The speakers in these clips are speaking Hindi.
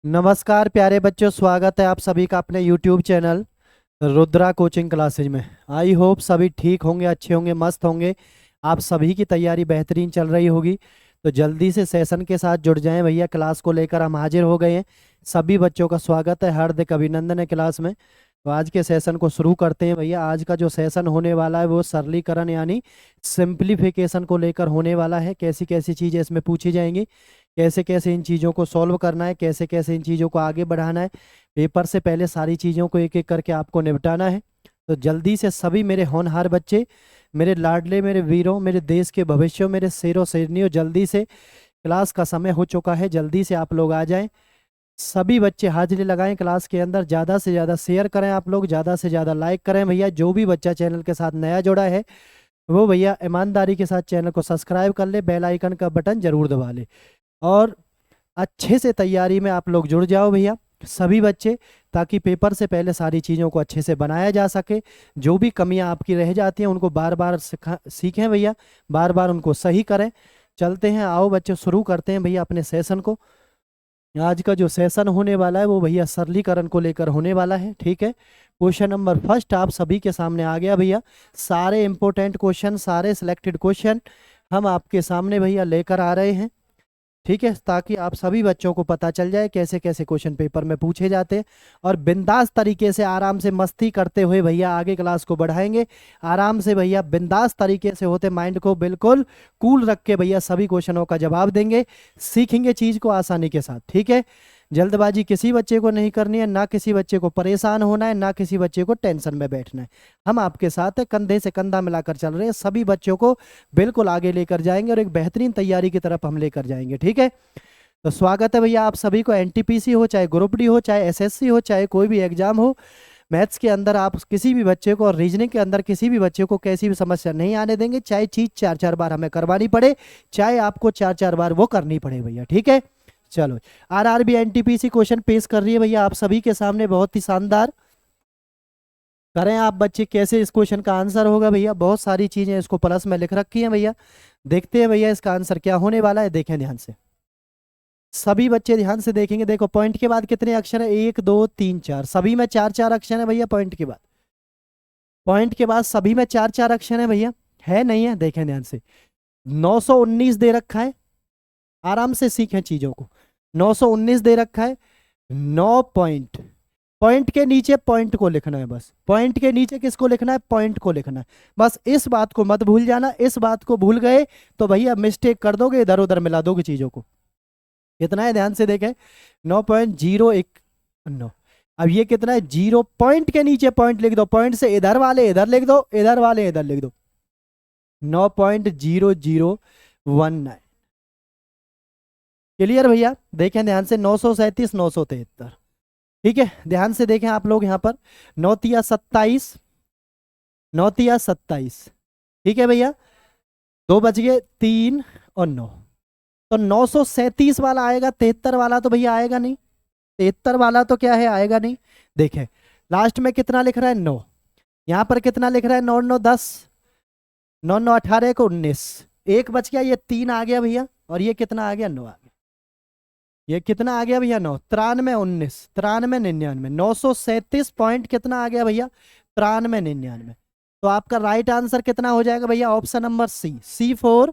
नमस्कार प्यारे बच्चों, स्वागत है आप सभी का अपने YouTube channel Rudra coaching classes में। आई होप सभी ठीक होंगे, अच्छे होंगे, मस्त होंगे। आप सभी की तैयारी बेहतरीन चल रही होगी। तो जल्दी से सेशन के साथ जुड़ जाएं भैया। क्लास को लेकर हम हाजिर हो गए हैं। सभी बच्चों का स्वागत है, हार्दिक अभिनंदन है क्लास में। तो आज के सेशन को शुरू करते हैं भैया। आज का जो सेशन होने वाला है वो सरलीकरण यानी सिंप्लीफिकेशन को लेकर होने वाला है। कैसी कैसी चीज़ें इसमें पूछी जाएंगी, कैसे कैसे इन चीज़ों को सॉल्व करना है, कैसे कैसे इन चीज़ों को आगे बढ़ाना है। पेपर से पहले सारी चीज़ों को एक एक करके आपको निपटाना है। तो जल्दी से सभी मेरे होनहार बच्चे, मेरे लाडले, मेरे वीरों, मेरे देश के भविष्यों, मेरे शेरों शेरनियों, जल्दी से क्लास का समय हो चुका है, जल्दी से आप लोग आ जाएं। सभी बच्चे हाजिरी लगाएं क्लास के अंदर। ज़्यादा से ज़्यादा शेयर करें आप लोग, ज़्यादा से ज़्यादा लाइक करें भैया। जो भी बच्चा चैनल के साथ नया जुड़ा है वो भैया ईमानदारी के साथ चैनल को सब्सक्राइब कर ले, बेल आइकन का बटन जरूर दबा ले और अच्छे से तैयारी में आप लोग जुड़ जाओ भैया सभी बच्चे, ताकि पेपर से पहले सारी चीज़ों को अच्छे से बनाया जा सके। जो भी कमियां आपकी रह जाती हैं उनको बार बार सीखें भैया, बार बार उनको सही करें। चलते हैं, आओ बच्चों शुरू करते हैं भैया अपने सेशन को। आज का जो सेशन होने वाला है वो भैया सरलीकरण को लेकर होने वाला है, ठीक है। क्वेश्चन नंबर फर्स्ट आप सभी के सामने आ गया भैया। सारे इंपॉर्टेंट क्वेश्चन, सारे सिलेक्टेड क्वेश्चन हम आपके सामने भैया लेकर आ रहे हैं, ठीक है, ताकि आप सभी बच्चों को पता चल जाए कैसे कैसे क्वेश्चन पेपर में पूछे जाते हैं। और बिंदास तरीके से आराम से मस्ती करते हुए भैया आगे क्लास को बढ़ाएंगे। आराम से भैया बिंदास तरीके से होते माइंड को बिल्कुल कूल रख के भैया सभी क्वेश्चनों का जवाब देंगे, सीखेंगे चीज को आसानी के साथ, ठीक है। जल्दबाजी किसी बच्चे को नहीं करनी है, ना किसी बच्चे को परेशान होना है, ना किसी बच्चे को टेंशन में बैठना है। हम आपके साथ है, कंधे से कंधा मिलाकर चल रहे हैं। सभी बच्चों को बिल्कुल आगे लेकर जाएंगे और एक बेहतरीन तैयारी की तरफ हम लेकर जाएंगे, ठीक है। तो स्वागत है भैया आप सभी को। एनटीपीसी हो, चाहे ग्रुप डी हो, चाहे एसएससी हो, चाहे कोई भी एग्जाम हो, मैथ्स के अंदर आप किसी भी बच्चे को और रीजनिंग के अंदर किसी भी बच्चे को कैसी भी समस्या नहीं आने देंगे। चाहे चीज चार चार बार हमें करवानी पड़े, चाहे आपको चार चार बार वो करनी पड़े भैया, ठीक है। चलो, आरआरबी एनटीपीसी क्वेश्चन पेश कर रही है भैया आप सभी के सामने, बहुत ही शानदार। करें आप बच्चे कैसे इस क्वेश्चन का आंसर होगा भैया। बहुत सारी चीजें इसको प्लस में लिख रखी हैं भैया। देखते हैं भैया इसका आंसर क्या होने वाला है। देखें ध्यान से, सभी बच्चे ध्यान से देखेंगे। देखो पॉइंट के बाद कितने अक्षर है, एक दो तीन चार, सभी में चार चार अक्षर है भैया। पॉइंट के बाद, पॉइंट के बाद सभी में चार चार अक्षर है भैया, है नहीं है। देखें ध्यान से, 919 दे रखा है। आराम से सीखें चीजों को। 919 दे रखा है। 9 पॉइंट, पॉइंट के नीचे पॉइंट को लिखना है बस। पॉइंट के नीचे किसको लिखना है, पॉइंट को लिखना है बस। इस बात को मत भूल जाना। इस बात को भूल गए तो भैया मिस्टेक कर दोगे, इधर उधर मिला दोगे चीजों को। कितना है ध्यान से देखें, 9.01। अब ये कितना है, 0 के नीचे पॉइंट लिख दो। पॉइंट से इधर वाले इधर लिख दो, इधर वाले इधर लिख दो। 9.0019। क्लियर भैया, देखें ध्यान से। 937, 973, ठीक है। ध्यान से देखें आप लोग यहाँ पर, 9 तिया 27, 9 तिया 27, ठीक है भैया। दो बच गए, 3 और 9। तो 937 वाला आएगा, 73 वाला तो भैया आएगा नहीं। 73 वाला तो क्या है, आएगा नहीं। देखें लास्ट में कितना लिख रहा है, 9। यहाँ पर कितना लिख रहा है, 9 9 10, 9 9 18 को 19। एक बच गया, ये 3 आ गया भैया। और ये कितना आ गया, 9 आ गया। ये कितना आ गया भैया, 9, 93 19, 93 99, 937 पॉइंट कितना आ गया भैया, 93 99। तो आपका राइट आंसर कितना हो जाएगा भैया, ऑप्शन नंबर C4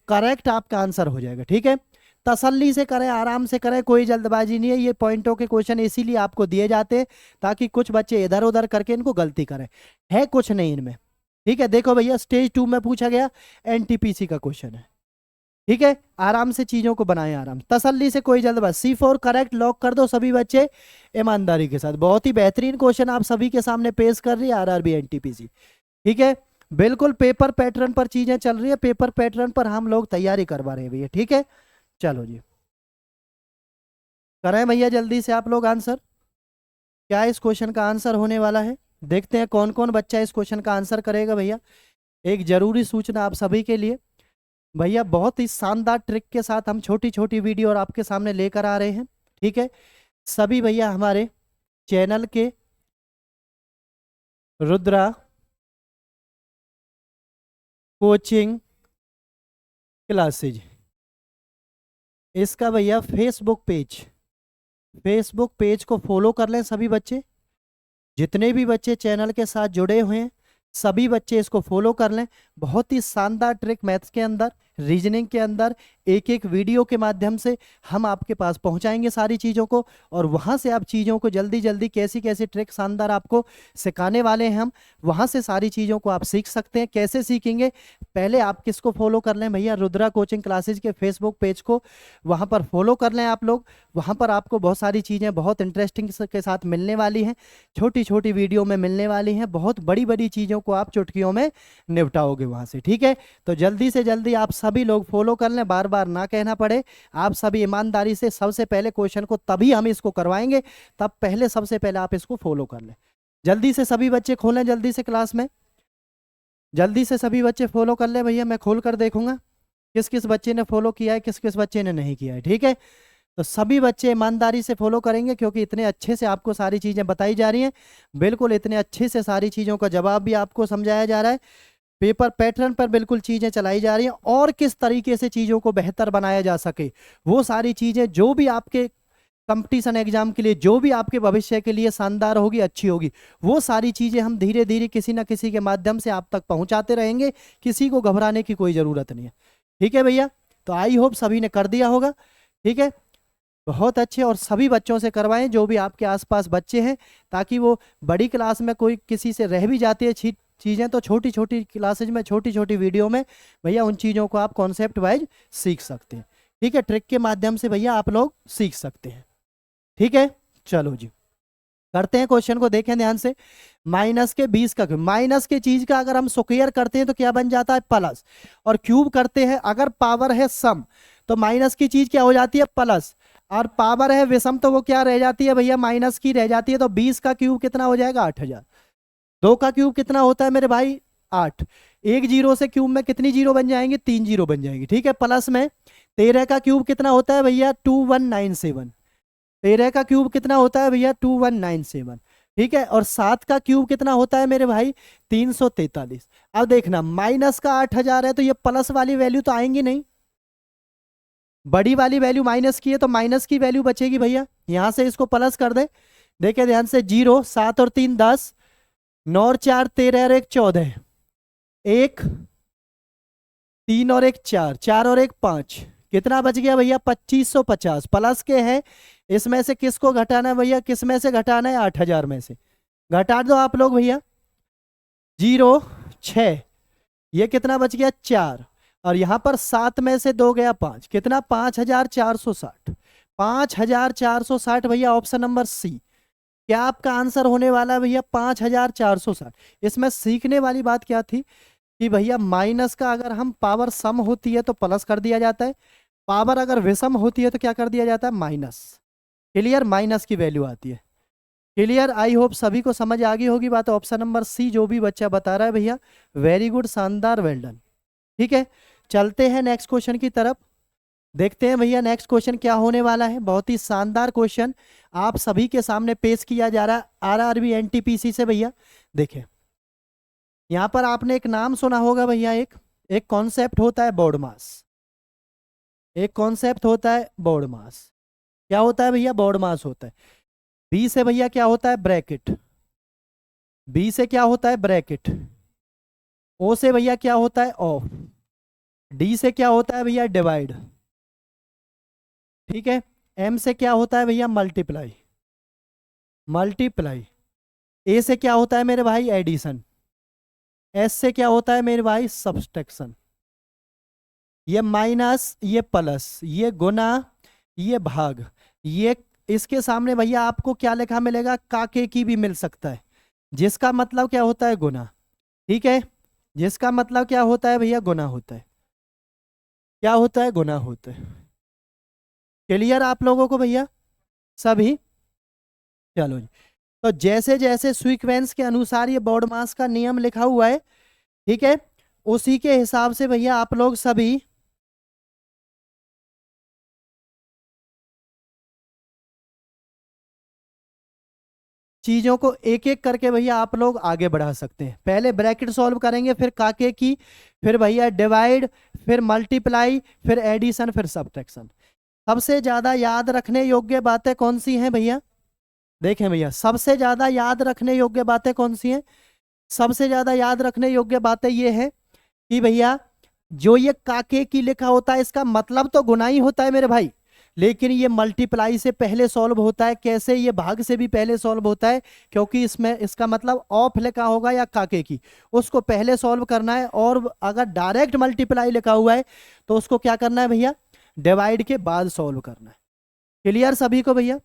करेक्ट आपका आंसर हो जाएगा, ठीक है। तसल्ली से करें, आराम से करें, कोई जल्दबाजी नहीं है। ये पॉइंटों के क्वेश्चन इसीलिए आपको दिए जाते हैं ताकि कुछ बच्चे इधर उधर करके इनको गलती करें। है कुछ नहीं इनमें, ठीक है। देखो भैया स्टेज 2 में पूछा गया एनटीपीसी का क्वेश्चन है, ठीक है। आराम से चीजों को बनाएं, आराम तसल्ली से, कोई जल्दबाज। C4 करेक्ट लॉक कर दो सभी बच्चे ईमानदारी के साथ। बहुत ही बेहतरीन क्वेश्चन आप सभी के सामने पेश कर रही है आरआरबी एनटीपीसी, ठीक है। बिल्कुल पेपर पैटर्न पर चीजें चल रही है, पेपर पैटर्न पर हम लोग तैयारी करवा रहे हैं भैया, ठीक है। चलो जी, करें भैया जल्दी से आप लोग आंसर। क्या इस क्वेश्चन का आंसर होने वाला है, देखते हैं कौन कौन बच्चा इस क्वेश्चन का आंसर करेगा भैया। एक जरूरी सूचना आप सभी के लिए भैया, बहुत ही शानदार ट्रिक के साथ हम छोटी छोटी वीडियो और आपके सामने लेकर आ रहे हैं, ठीक है। सभी भैया हमारे चैनल के रुद्रा कोचिंग क्लासेज, इसका भैया फेसबुक पेज, फेसबुक पेज को फॉलो कर लें सभी बच्चे, जितने भी बच्चे चैनल के साथ जुड़े हुए हैं सभी बच्चे इसको फॉलो कर लें। बहुत ही शानदार ट्रिक मैथ्स के अंदर, रीजनिंग के अंदर एक एक वीडियो के माध्यम से हम आपके पास पहुंचाएंगे सारी चीज़ों को, और वहां से आप चीज़ों को जल्दी जल्दी कैसी कैसी ट्रिक शानदार आपको सिखाने वाले हैं हम, वहां से सारी चीज़ों को आप सीख सकते हैं। कैसे सीखेंगे, पहले आप किसको फॉलो कर लें भैया, रुद्रा कोचिंग क्लासेज के फेसबुक पेज को वहां पर फॉलो कर लें आप लोग। वहां पर आपको बहुत सारी चीज़ें बहुत इंटरेस्टिंग के साथ मिलने वाली हैं, छोटी छोटी वीडियो में मिलने वाली हैं, बहुत बड़ी बड़ी चीज़ों को आप चुटकियों में निपटाओगे वहां से, ठीक है। तो जल्दी से जल्दी आप सभी लोग फॉलो कर लें, बार बार ना कहना पड़े। आप सभी ईमानदारी से सबसे पहले क्वेश्चन को तभी हम इसको करवाएंगे, तब पहले सबसे पहले आप इसको फॉलो कर लें। जल्दी से सभी बच्चे खोलें, जल्दी से क्लास में जल्दी से सभी बच्चे फॉलो कर लें भैया। मैं खोल कर देखूंगा किस किस बच्चे ने फॉलो किया है, किस किस बच्चे ने नहीं किया है, ठीक है। तो सभी बच्चे ईमानदारी से फॉलो करेंगे, क्योंकि इतने अच्छे से आपको सारी चीज़ें बताई जा रही हैं, बिल्कुल इतने अच्छे से सारी चीज़ों का जवाब भी आपको समझाया जा रहा है, पेपर पैटर्न पर बिल्कुल चीज़ें चलाई जा रही हैं, और किस तरीके से चीज़ों को बेहतर बनाया जा सके वो सारी चीज़ें जो भी आपके कंपटीशन एग्जाम के लिए, जो भी आपके भविष्य के लिए शानदार होगी, अच्छी होगी, वो सारी चीज़ें हम धीरे धीरे किसी ना किसी के माध्यम से आप तक पहुंचाते रहेंगे। किसी को घबराने की कोई ज़रूरत नहीं है, ठीक है भैया। तो आई होप सभी ने कर दिया होगा, ठीक है, बहुत अच्छे। और सभी बच्चों से करवाएं जो भी आपके आसपास बच्चे हैं, ताकि वो बड़ी क्लास में कोई किसी से रह भी जाती है चीज़ें, तो छोटी छोटी क्लासेज में छोटी छोटी वीडियो में भैया उन चीज़ों को आप कॉन्सेप्ट वाइज सीख सकते हैं, ठीक है। ट्रिक के माध्यम से भैया आप लोग सीख सकते हैं, ठीक है। चलो जी करते हैं क्वेश्चन को, देखें ध्यान से। माइनस के 20 का क्यूब, माइनस के चीज का अगर हम स्क्वायर करते हैं तो क्या बन जाता है, प्लस, और क्यूब करते हैं अगर पावर है सम तो माइनस की चीज क्या हो जाती है, प्लस, और पावर है विषम तो वो क्या रह जाती है भैया, माइनस की रह जाती है। तो 20 का क्यूब कितना हो जाएगा, 8000। 2 का क्यूब कितना होता है मेरे भाई, 8। एक जीरो से क्यूब में कितनी जीरो बन जाएंगी, 3 जीरो बन जाएंगी, ठीक है। प्लस में 13 का क्यूब कितना होता है भैया, 2197। 13 का क्यूब कितना होता है भैया, 2197, ठीक है। और 7 का क्यूब कितना होता है मेरे भाई, 343। अब देखना माइनस का 8000 है तो ये प्लस वाली वैल्यू तो आएंगी नहीं, बड़ी वाली वैल्यू माइनस की है तो माइनस की वैल्यू बचेगी भैया, यहां से इसको प्लस कर दे। देखिए ध्यान से, 0, 7 और 3 10, 9 और 4 13 और 1 14, 1 3 और 1 4, 4 और 1 5, कितना बच गया भैया, 2550। प्लस के है, इसमें से किसको घटाना है भैया, किस में से घटाना है, 8000 में से घटा दो आप लोग भैया। 0 6, ये कितना बच गया, 4, और यहां पर 7 में से 2 गया 5, कितना, 5460। 5460 भैया, ऑप्शन नंबर सी क्या आपका आंसर होने वाला है भैया, 5460। इसमें सीखने वाली बात क्या थी कि भैया माइनस का अगर हम पावर सम होती है तो प्लस कर दिया जाता है, पावर अगर विषम होती है तो क्या कर दिया जाता है, माइनस। क्लियर, माइनस की वैल्यू आती है। क्लियर, आई होप सभी को समझ आ गई होगी बात। ऑप्शन नंबर सी जो भी बच्चा बता रहा है भैया, वेरी गुड, शानदार, वेल डन, ठीक है। चलते हैं नेक्स्ट क्वेश्चन की तरफ, देखते हैं भैया नेक्स्ट क्वेश्चन क्या होने वाला है। बहुत ही शानदार क्वेश्चन आप सभी के सामने पेश किया जा रहा है आरआरबी एनटीपीसी से भैया। देखें यहां पर आपने एक नाम सुना होगा भैया, एक कॉन्सेप्ट होता है बोर्ड मास, एक कॉन्सेप्ट होता है बोर्ड मास। क्या होता है भैया, बोर्ड मास होता है। बी से भैया क्या होता है, ब्रैकेट, बी से क्या होता है, ब्रैकेट। ओ से भैया क्या होता है, ऑफ। डी से क्या होता है भैया, डिवाइड, ठीक है। एम से क्या होता है भैया, मल्टीप्लाई, मल्टीप्लाई। ए से क्या होता है मेरे भाई, एडिशन। एस से क्या होता है मेरे भाई, सब्सट्रैक्शन। ये माइनस, ये प्लस, ये गुना, ये भाग, ये इसके सामने भैया आपको क्या लिखा मिलेगा, काके की भी मिल सकता है, जिसका मतलब क्या होता है, गुना, ठीक है। जिसका मतलब क्या होता है भैया, गुना होता है, क्या होता है, गुना होता है। क्लियर आप लोगों को भैया सभी, चलो जी। तो जैसे जैसे सीक्वेंस के अनुसार ये बोर्ड मास का नियम लिखा हुआ है, ठीक है, उसी के हिसाब से भैया आप लोग सभी चीजों को एक एक करके भैया आप लोग आगे बढ़ा सकते हैं। पहले ब्रैकेट सॉल्व करेंगे, फिर काके की, फिर भैया डिवाइड, फिर मल्टीप्लाई, फिर एडिशन, फिर सब्ट्रैक्शन। सबसे ज्यादा याद रखने योग्य बातें कौन सी हैं भैया? देखें भैया, सबसे ज्यादा याद रखने योग्य बातें कौन सी हैं? सबसे ज्यादा याद रखने योग्य बातें ये है कि भैया, जो ये काके की लिखा होता है इसका मतलब तो गुना ही होता है मेरे भाई, लेकिन ये मल्टीप्लाई से पहले सॉल्व होता है। कैसे? ये भाग से भी पहले सॉल्व होता है, क्योंकि इसमें इसका मतलब ऑफ लिखा होगा या काके की, उसको पहले सॉल्व करना है। और अगर डायरेक्ट मल्टीप्लाई लिखा हुआ है तो उसको क्या करना है भैया? डिवाइड के बाद सॉल्व करना है। क्लियर सभी को भैया?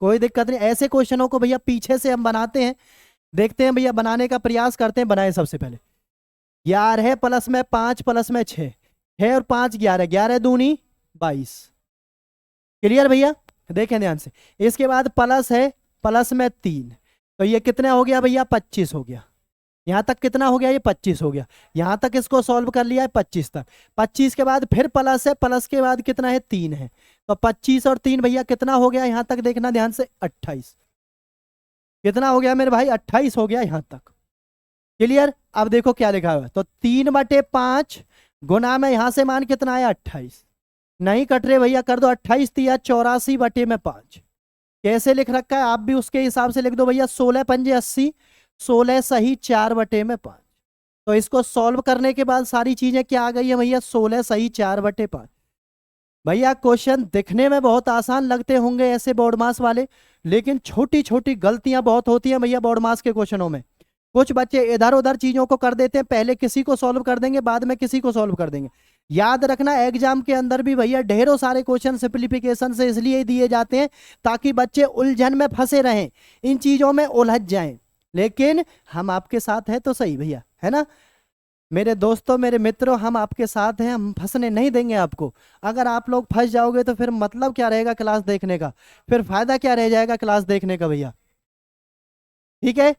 कोई दिक्कत नहीं। ऐसे क्वेश्चनों को भैया पीछे से हम बनाते हैं, देखते हैं भैया, बनाने का प्रयास करते हैं। बनाए सबसे पहले 11 प्लस में 5 प्लस में 6, 6 और 5 11, 11 दूनी 22। क्लियर भैया? देखें ध्यान से। इसके बाद प्लस है, प्लस में 3, तो ये कितना हो गया भैया? 25 हो गया। यहाँ तक कितना हो गया? ये 25 हो गया। यहाँ तक इसको सॉल्व कर लिया है 25 तक। 25 के बाद फिर प्लस है, प्लस के बाद कितना है? 3 है। तो 25 और 3 भैया कितना हो गया? यहाँ तक देखना ध्यान से, 28। कितना हो गया मेरे भाई? 28 हो गया यहाँ तक। क्लियर? अब देखो क्या लिखा हुआ है, तो 3/5 गुना में यहां से मान कितना आया? 28। नहीं कट रहे भैया, कर दो। 28 तिया 84/5। कैसे लिख रखा है आप भी उसके हिसाब से लिख दो भैया। 16×5 = 80, 16 सही 4/5। तो इसको सॉल्व करने के बाद सारी चीजें क्या आ गई है भैया? 16 सही 4/5। भैया क्वेश्चन दिखने में बहुत आसान लगते होंगे ऐसे बोर्ड मास वाले, लेकिन छोटी छोटी गलतियां बहुत होती हैं भैया बोर्ड मास के क्वेश्चनों में। कुछ बच्चे इधर उधर चीजों को कर देते हैं, पहले किसी को सॉल्व कर देंगे, बाद में किसी को सॉल्व कर देंगे। याद रखना, एग्जाम के अंदर भी भैया ढेरों सारे क्वेश्चन सिंप्लीफिकेशन से इसलिए दिए जाते हैं ताकि बच्चे उलझन में फंसे रहें, इन चीजों में उलझ जाएं। लेकिन हम आपके साथ हैं तो सही भैया, है ना मेरे दोस्तों, मेरे मित्रों, हम आपके साथ हैं, हम फंसने नहीं देंगे आपको। अगर आप लोग फंस जाओगे तो फिर मतलब क्या रहेगा क्लास देखने का? फिर फायदा क्या रह जाएगा क्लास देखने का भैया? ठीक है,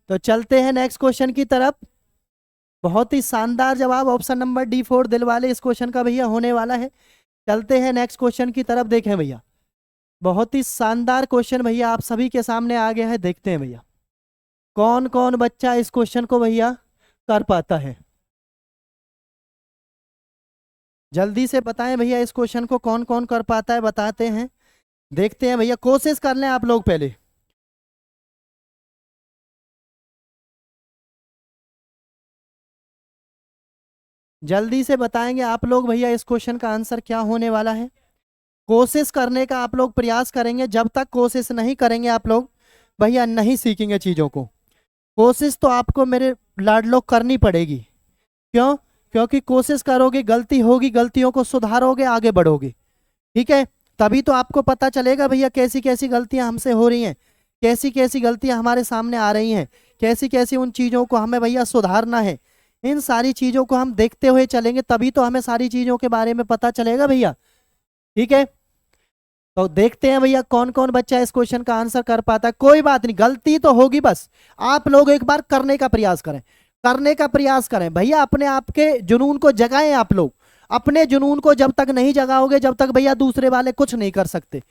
तो चलते हैं नेक्स्ट क्वेश्चन की तरफ। बहुत ही शानदार जवाब ऑप्शन नंबर D4 दिल वाले इस क्वेश्चन का भैया होने वाला है। चलते हैं नेक्स्ट क्वेश्चन की तरफ। देखें भैया, बहुत ही शानदार क्वेश्चन भैया आप सभी के सामने आ गया है। देखते हैं भैया कौन कौन बच्चा इस क्वेश्चन को भैया कर पाता है। जल्दी से बताएं भैया, इस क्वेश्चन को कौन कौन कर पाता है, बताते हैं। देखते हैं भैया, कोशिश कर लें आप लोग पहले। जल्दी से बताएंगे आप लोग भैया इस क्वेश्चन का आंसर क्या होने वाला है। कोशिश करने का आप लोग प्रयास करेंगे, जब तक कोशिश नहीं करेंगे आप लोग भैया नहीं सीखेंगे चीजों को। कोशिश तो आपको मेरे लाडलो करनी पड़ेगी। क्यों? क्योंकि कोशिश करोगे, गलती होगी, गलतियों को सुधारोगे, आगे बढ़ोगे। ठीक है, तभी तो आपको पता चलेगा भैया कैसी कैसी गलतियां हमसे हो रही हैं, कैसी कैसी गलतियां हमारे सामने आ रही हैं, कैसी कैसी उन चीजों को हमें भैया सुधारना है। इन सारी चीजों को हम देखते हुए चलेंगे, तभी तो हमें सारी चीजों के बारे में पता चलेगा भैया। ठीक है, तो देखते हैं भैया कौन कौन बच्चा इस क्वेश्चन का आंसर कर पाता है। कोई बात नहीं, गलती तो होगी, बस आप लोग एक बार करने का प्रयास करें, करने का प्रयास करें भैया। अपने आप के जुनून को जगाएं आप लोग। अपने जुनून को जब तक नहीं जगाओगे, जब तक भैया दूसरे वाले कुछ नहीं कर सकते।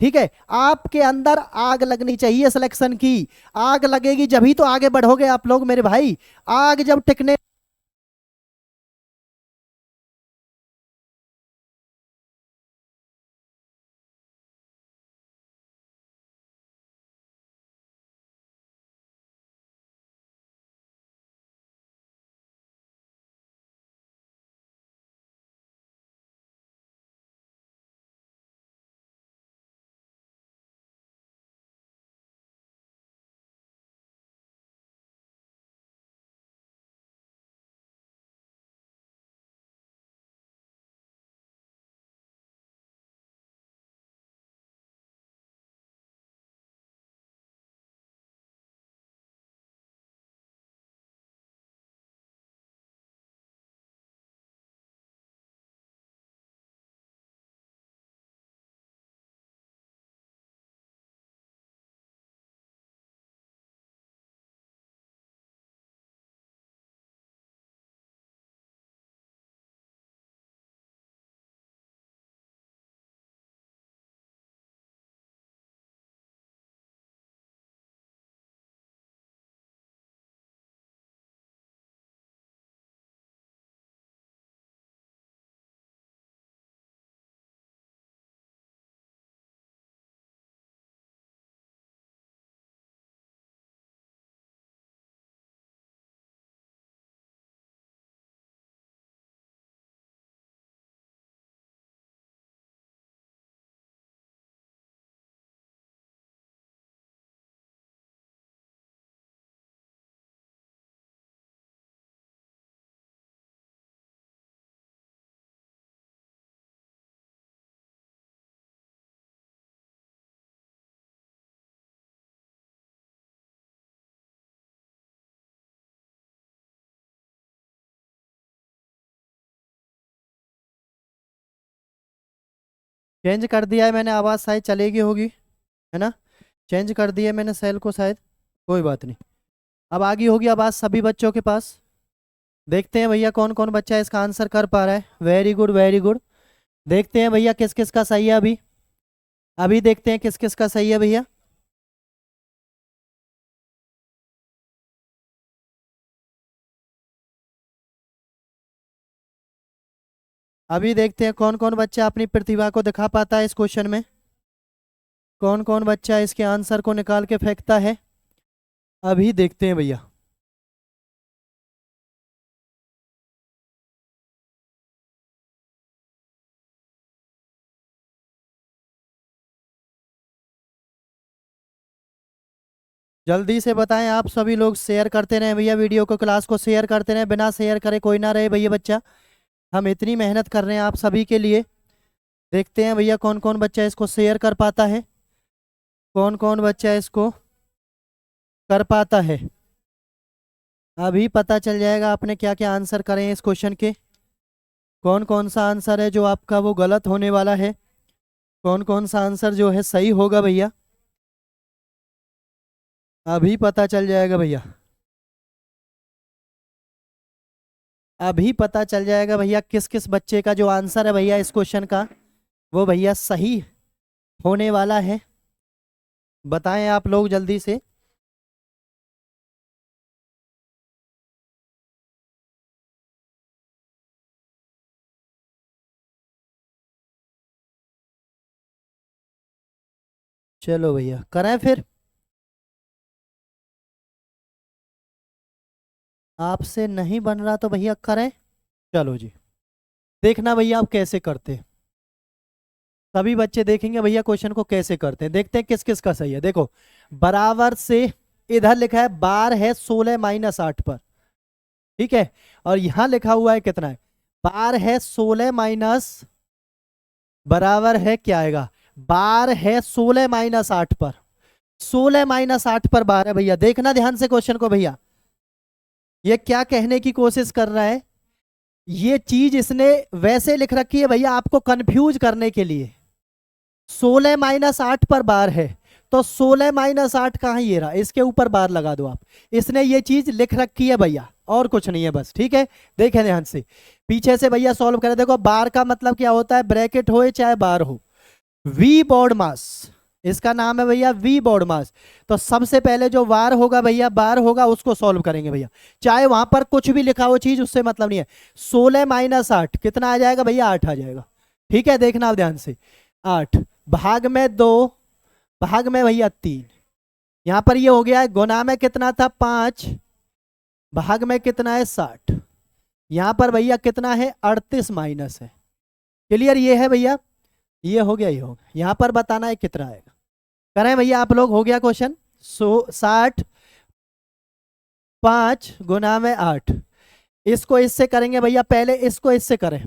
ठीक है, आपके अंदर आग लगनी चाहिए सिलेक्शन की। आग लगेगी जभी तो आगे बढ़ोगे आप लोग मेरे भाई। आग जब टिकने चेंज कर दिया है मैंने, आवाज़ शायद चलेगी होगी, है ना। चेंज कर दिया मैंने सेल को शायद, कोई बात नहीं। अब आ गई होगी आवाज़ सभी बच्चों के पास। देखते हैं भैया कौन कौन बच्चा इसका आंसर कर पा रहा है। Very good very good. देखते हैं भैया किस किस का सही है अभी। अभी देखते हैं किस किस का सही है भैया। अभी देखते हैं कौन कौन बच्चा अपनी प्रतिभा को दिखा पाता है इस क्वेश्चन में। कौन कौन बच्चा इसके आंसर को निकाल के फेंकता है। अभी देखते हैं भैया। जल्दी से बताएं, आप सभी लोग शेयर करते रहें भैया, वीडियो को क्लास को शेयर करते रहें, बिना शेयर करे कोई ना रहे भैया बच्चा। हम इतनी मेहनत कर रहे हैं आप सभी के लिए। देखते हैं भैया कौन कौन बच्चा इसको शेयर कर पाता है, कौन कौन बच्चा इसको कर पाता है। अभी पता चल जाएगा आपने क्या क्या आंसर करे हैं इस क्वेश्चन के। कौन कौन सा आंसर है जो आपका वो गलत होने वाला है, कौन कौन सा आंसर जो है सही होगा भैया। अभी पता चल जाएगा भैया, अभी पता चल जाएगा भैया किस किस बच्चे का जो आंसर है भैया इस क्वेश्चन का वो भैया सही होने वाला है। बताएं आप लोग जल्दी से। चलो भैया करें फिर। आपसे नहीं बन रहा तो भैया करें। चलो जी, देखना भैया आप कैसे करते हैं। सभी बच्चे देखेंगे भैया क्वेश्चन को कैसे करते हैं। देखते हैं किस किस का सही है। देखो बराबर से इधर लिखा है बार है 16 - 8 पर, ठीक है। और यहां लिखा हुआ है कितना है, बार है 16 बराबर है क्या आएगा, बार है 16 - 8 पर। 16 - 8 पर बार है भैया। देखना ध्यान से क्वेश्चन को भैया, ये क्या कहने की कोशिश कर रहा है। ये चीज इसने वैसे लिख रखी है भैया आपको कंफ्यूज करने के लिए। 16 - 8 पर बार है तो 16 - 8 कहाँ, ये रहा, इसके ऊपर बार लगा दो आप। इसने ये चीज लिख रखी है भैया, और कुछ नहीं है बस, ठीक है। देखें ध्यान से, पीछे से भैया सॉल्व करें। देखो बार का मतलब क्या होता है, ब्रैकेट हो चाहे बार हो। वी बॉड मास, इसका नाम है भैया वी बॉड मास। तो सबसे पहले जो बार होगा भैया, बार होगा उसको सॉल्व करेंगे भैया, चाहे वहां पर कुछ भी लिखा हो चीज, उससे मतलब नहीं है। 16 - 8 कितना आ जाएगा भैया, 8 आ जाएगा, ठीक है। देखना आप ध्यान से, 8 भाग में 2 भाग में भैया 3, यहां पर ये हो गया है। गुना में कितना था, 5 भाग में कितना है, 60। यहां पर भैया कितना है, 38 माइनस है। क्लियर ये है भैया, ये हो गया, ये हो गया। यहां पर बताना है कितना आएगा। करें भैया आप लोग, हो गया क्वेश्चन। 60 5 गुना में 8, इसको इससे करेंगे भैया, पहले इसको इससे करें,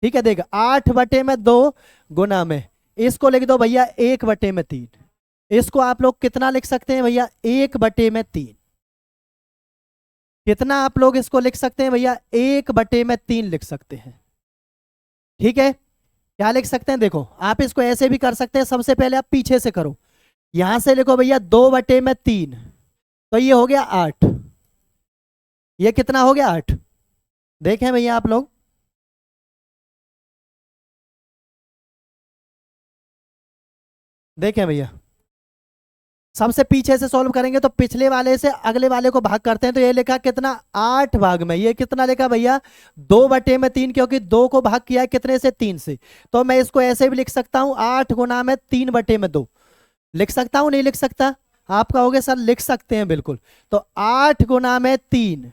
ठीक है। देखा 8/2 गुना में, इसको लिख दो भैया 1/3। इसको आप लोग कितना लिख सकते हैं भैया, 1/3। कितना आप लोग इसको लिख सकते हैं भैया, 1/3 लिख सकते हैं, ठीक है। क्या लिख सकते हैं, देखो आप इसको ऐसे भी कर सकते हैं। सबसे पहले आप पीछे से करो, यहां से लिखो भैया 2/3, तो ये हो गया 8। ये कितना हो गया, 8। देखें भैया आप लोग, देखें भैया, सबसे पीछे से सॉल्व करेंगे तो पिछले वाले से अगले वाले को भाग करते हैं, तो ये लिखा कितना, 8 भाग में। ये कितना लिखा भैया, 2/3, क्योंकि 2 को भाग किया है कितने से, 3 से। तो मैं इसको ऐसे भी लिख सकता हूं, 8 गुना में 3/2 लिख सकता हूं, नहीं लिख सकता। आप कहोगे सर लिख सकते हैं, बिल्कुल। तो 8 गुना में 3,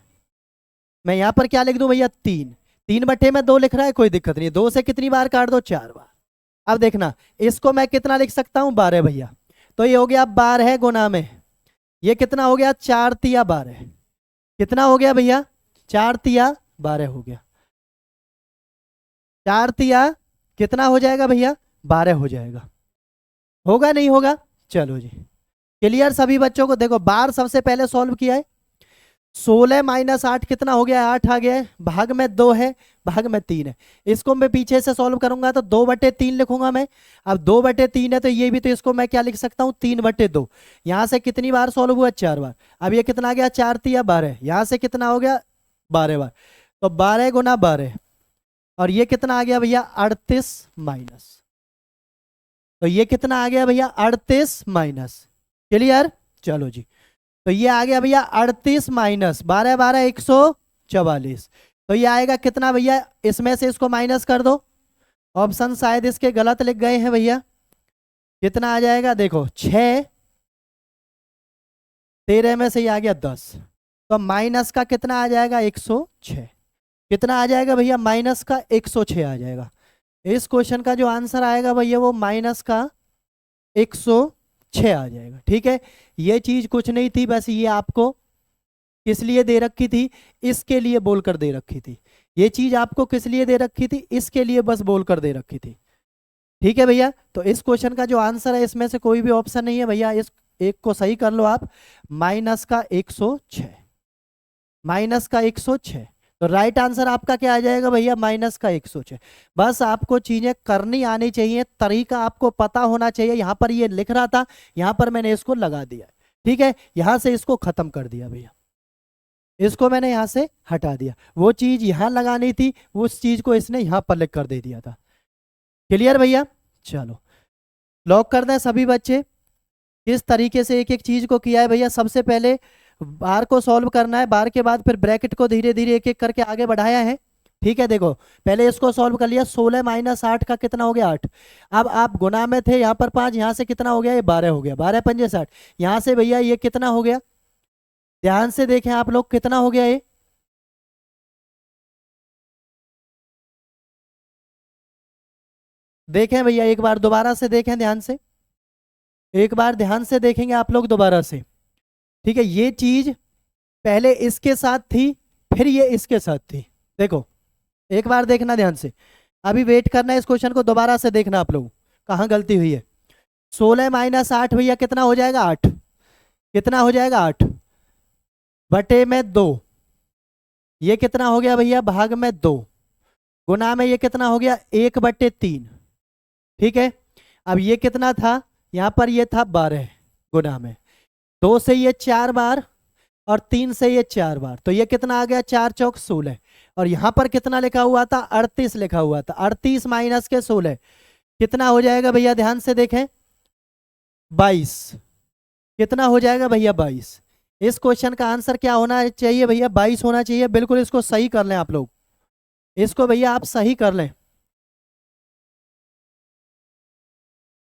मैं यहां पर क्या लिख दूं भैया, 3। 3/2 लिख रहा है, कोई दिक्कत नहीं, 2 से कितनी बार काट दो, 4 बार। अब देखना इसको मैं कितना लिख सकता हूं, 12 भैया। तो ये हो गया 12 गुना में, ये कितना हो गया, 4×3=12। कितना हो गया भैया, 4×3=12 हो गया। 4×3 कितना हो जाएगा भैया, 12 हो जाएगा। होगा नहीं होगा, चलो जी। क्लियर सभी बच्चों को। देखो बार सबसे पहले सॉल्व किया है, 16 माइनस 8 कितना हो गया, 8 आ गया है, भाग में 2 है, भाग में 3 है। इसको मैं पीछे से सॉल्व करूंगा तो 2/3 लिखूंगा मैं। अब 2/3 है तो ये भी, तो इसको मैं क्या लिख सकता हूँ, 3/2। यहाँ से कितनी बार सॉल्व हुआ, 4 बार। अब ये कितना आ गया, 4 तिया 12, यहाँ से कितना हो गया, 12 बार। तो 12 गुना 12, और ये कितना आ गया भैया, 38 माइनस। तो ये कितना आ गया भैया, 38 माइनस। क्लियर, चलो जी। तो ये आ गया भैया 38 माइनस 12, 12 144। तो ये आएगा कितना भैया, इसमें से इसको माइनस कर दो। ऑप्शन शायद इसके गलत लिख गए हैं भैया। कितना आ जाएगा, देखो 6, 13 में से ये आ गया 10। तो माइनस का कितना आ जाएगा, 106। कितना आ जाएगा भैया, माइनस का 106 आ जाएगा। इस क्वेश्चन का जो आंसर आएगा भैया वो माइनस का 106 आ जाएगा। ठीक है, ये चीज कुछ नहीं थी, बस ये आपको किस लिए दे रखी थी, इसके लिए बोलकर दे रखी थी। ये चीज आपको किस लिए दे रखी थी, इसके लिए बस बोलकर दे रखी थी। ठीक है भैया, तो इस क्वेश्चन का जो आंसर है इसमें से कोई भी ऑप्शन नहीं है भैया, इस एक को सही कर लो आप, माइनस का 106, माइनस का 106। तो राइट आंसर आपका क्या आ जाएगा भैया, माइनस का 106। बस आपको चीजें करनी आनी चाहिए, तरीका आपको पता होना चाहिए। यहाँ पर ये लिख रहा था, यहाँ पर मैंने इसको लगा दिया। ठीक है, यहाँ से इसको खत्म कर दिया भैया, इसको मैंने यहाँ से हटा दिया। वो चीज यहाँ लगानी थी, उस चीज को इसने यहाँ पर लिख कर दे दिया था। क्लियर भैया, चलो लॉक कर दें सभी बच्चे। किस तरीके से एक एक चीज को किया है भैया, सबसे पहले बार को सॉल्व करना है, बार के बाद फिर ब्रैकेट को धीरे धीरे एक एक करके आगे बढ़ाया है। ठीक है, देखो पहले इसको सॉल्व कर लिया, 16 माइनस 8 का कितना हो गया, 8। अब आप गुना में थे, यहाँ पर 5, यहाँ से कितना हो गया, ये 12 हो गया, 12 पंजे 60। यहाँ से भैया ये कितना हो गया, ध्यान से देखें आप लोग, कितना हो गया ये, देखें भैया एक बार दोबारा से देखें ध्यान से, एक बार ध्यान से देखेंगे आप लोग दोबारा से। ठीक है, ये चीज पहले इसके साथ थी, फिर ये इसके साथ थी। देखो एक बार देखना ध्यान से, अभी वेट करना है, इस क्वेश्चन को दोबारा से देखना आप लोग कहाँ गलती हुई है। 16 माइनस 8 भैया कितना हो जाएगा, 8। कितना हो जाएगा, 8 बटे में 2। ये कितना हो गया भैया, भाग में 2। गुना में ये कितना हो गया, 1/3। ठीक है, अब ये कितना था, यहाँ पर ये था 12, गुना में 2 से ये 4 बार, और 3 से ये 4 बार। तो ये कितना आ गया, 4 चौक 16। और यहाँ पर कितना लिखा हुआ था, 38 लिखा हुआ था। 38 माइनस के 16 कितना हो जाएगा भैया, ध्यान से देखें, 22। कितना हो जाएगा भैया, 22। इस क्वेश्चन का आंसर क्या होना चाहिए भैया, 22 होना चाहिए। बिल्कुल इसको सही कर लें आप लोग, इसको भैया आप सही कर लें।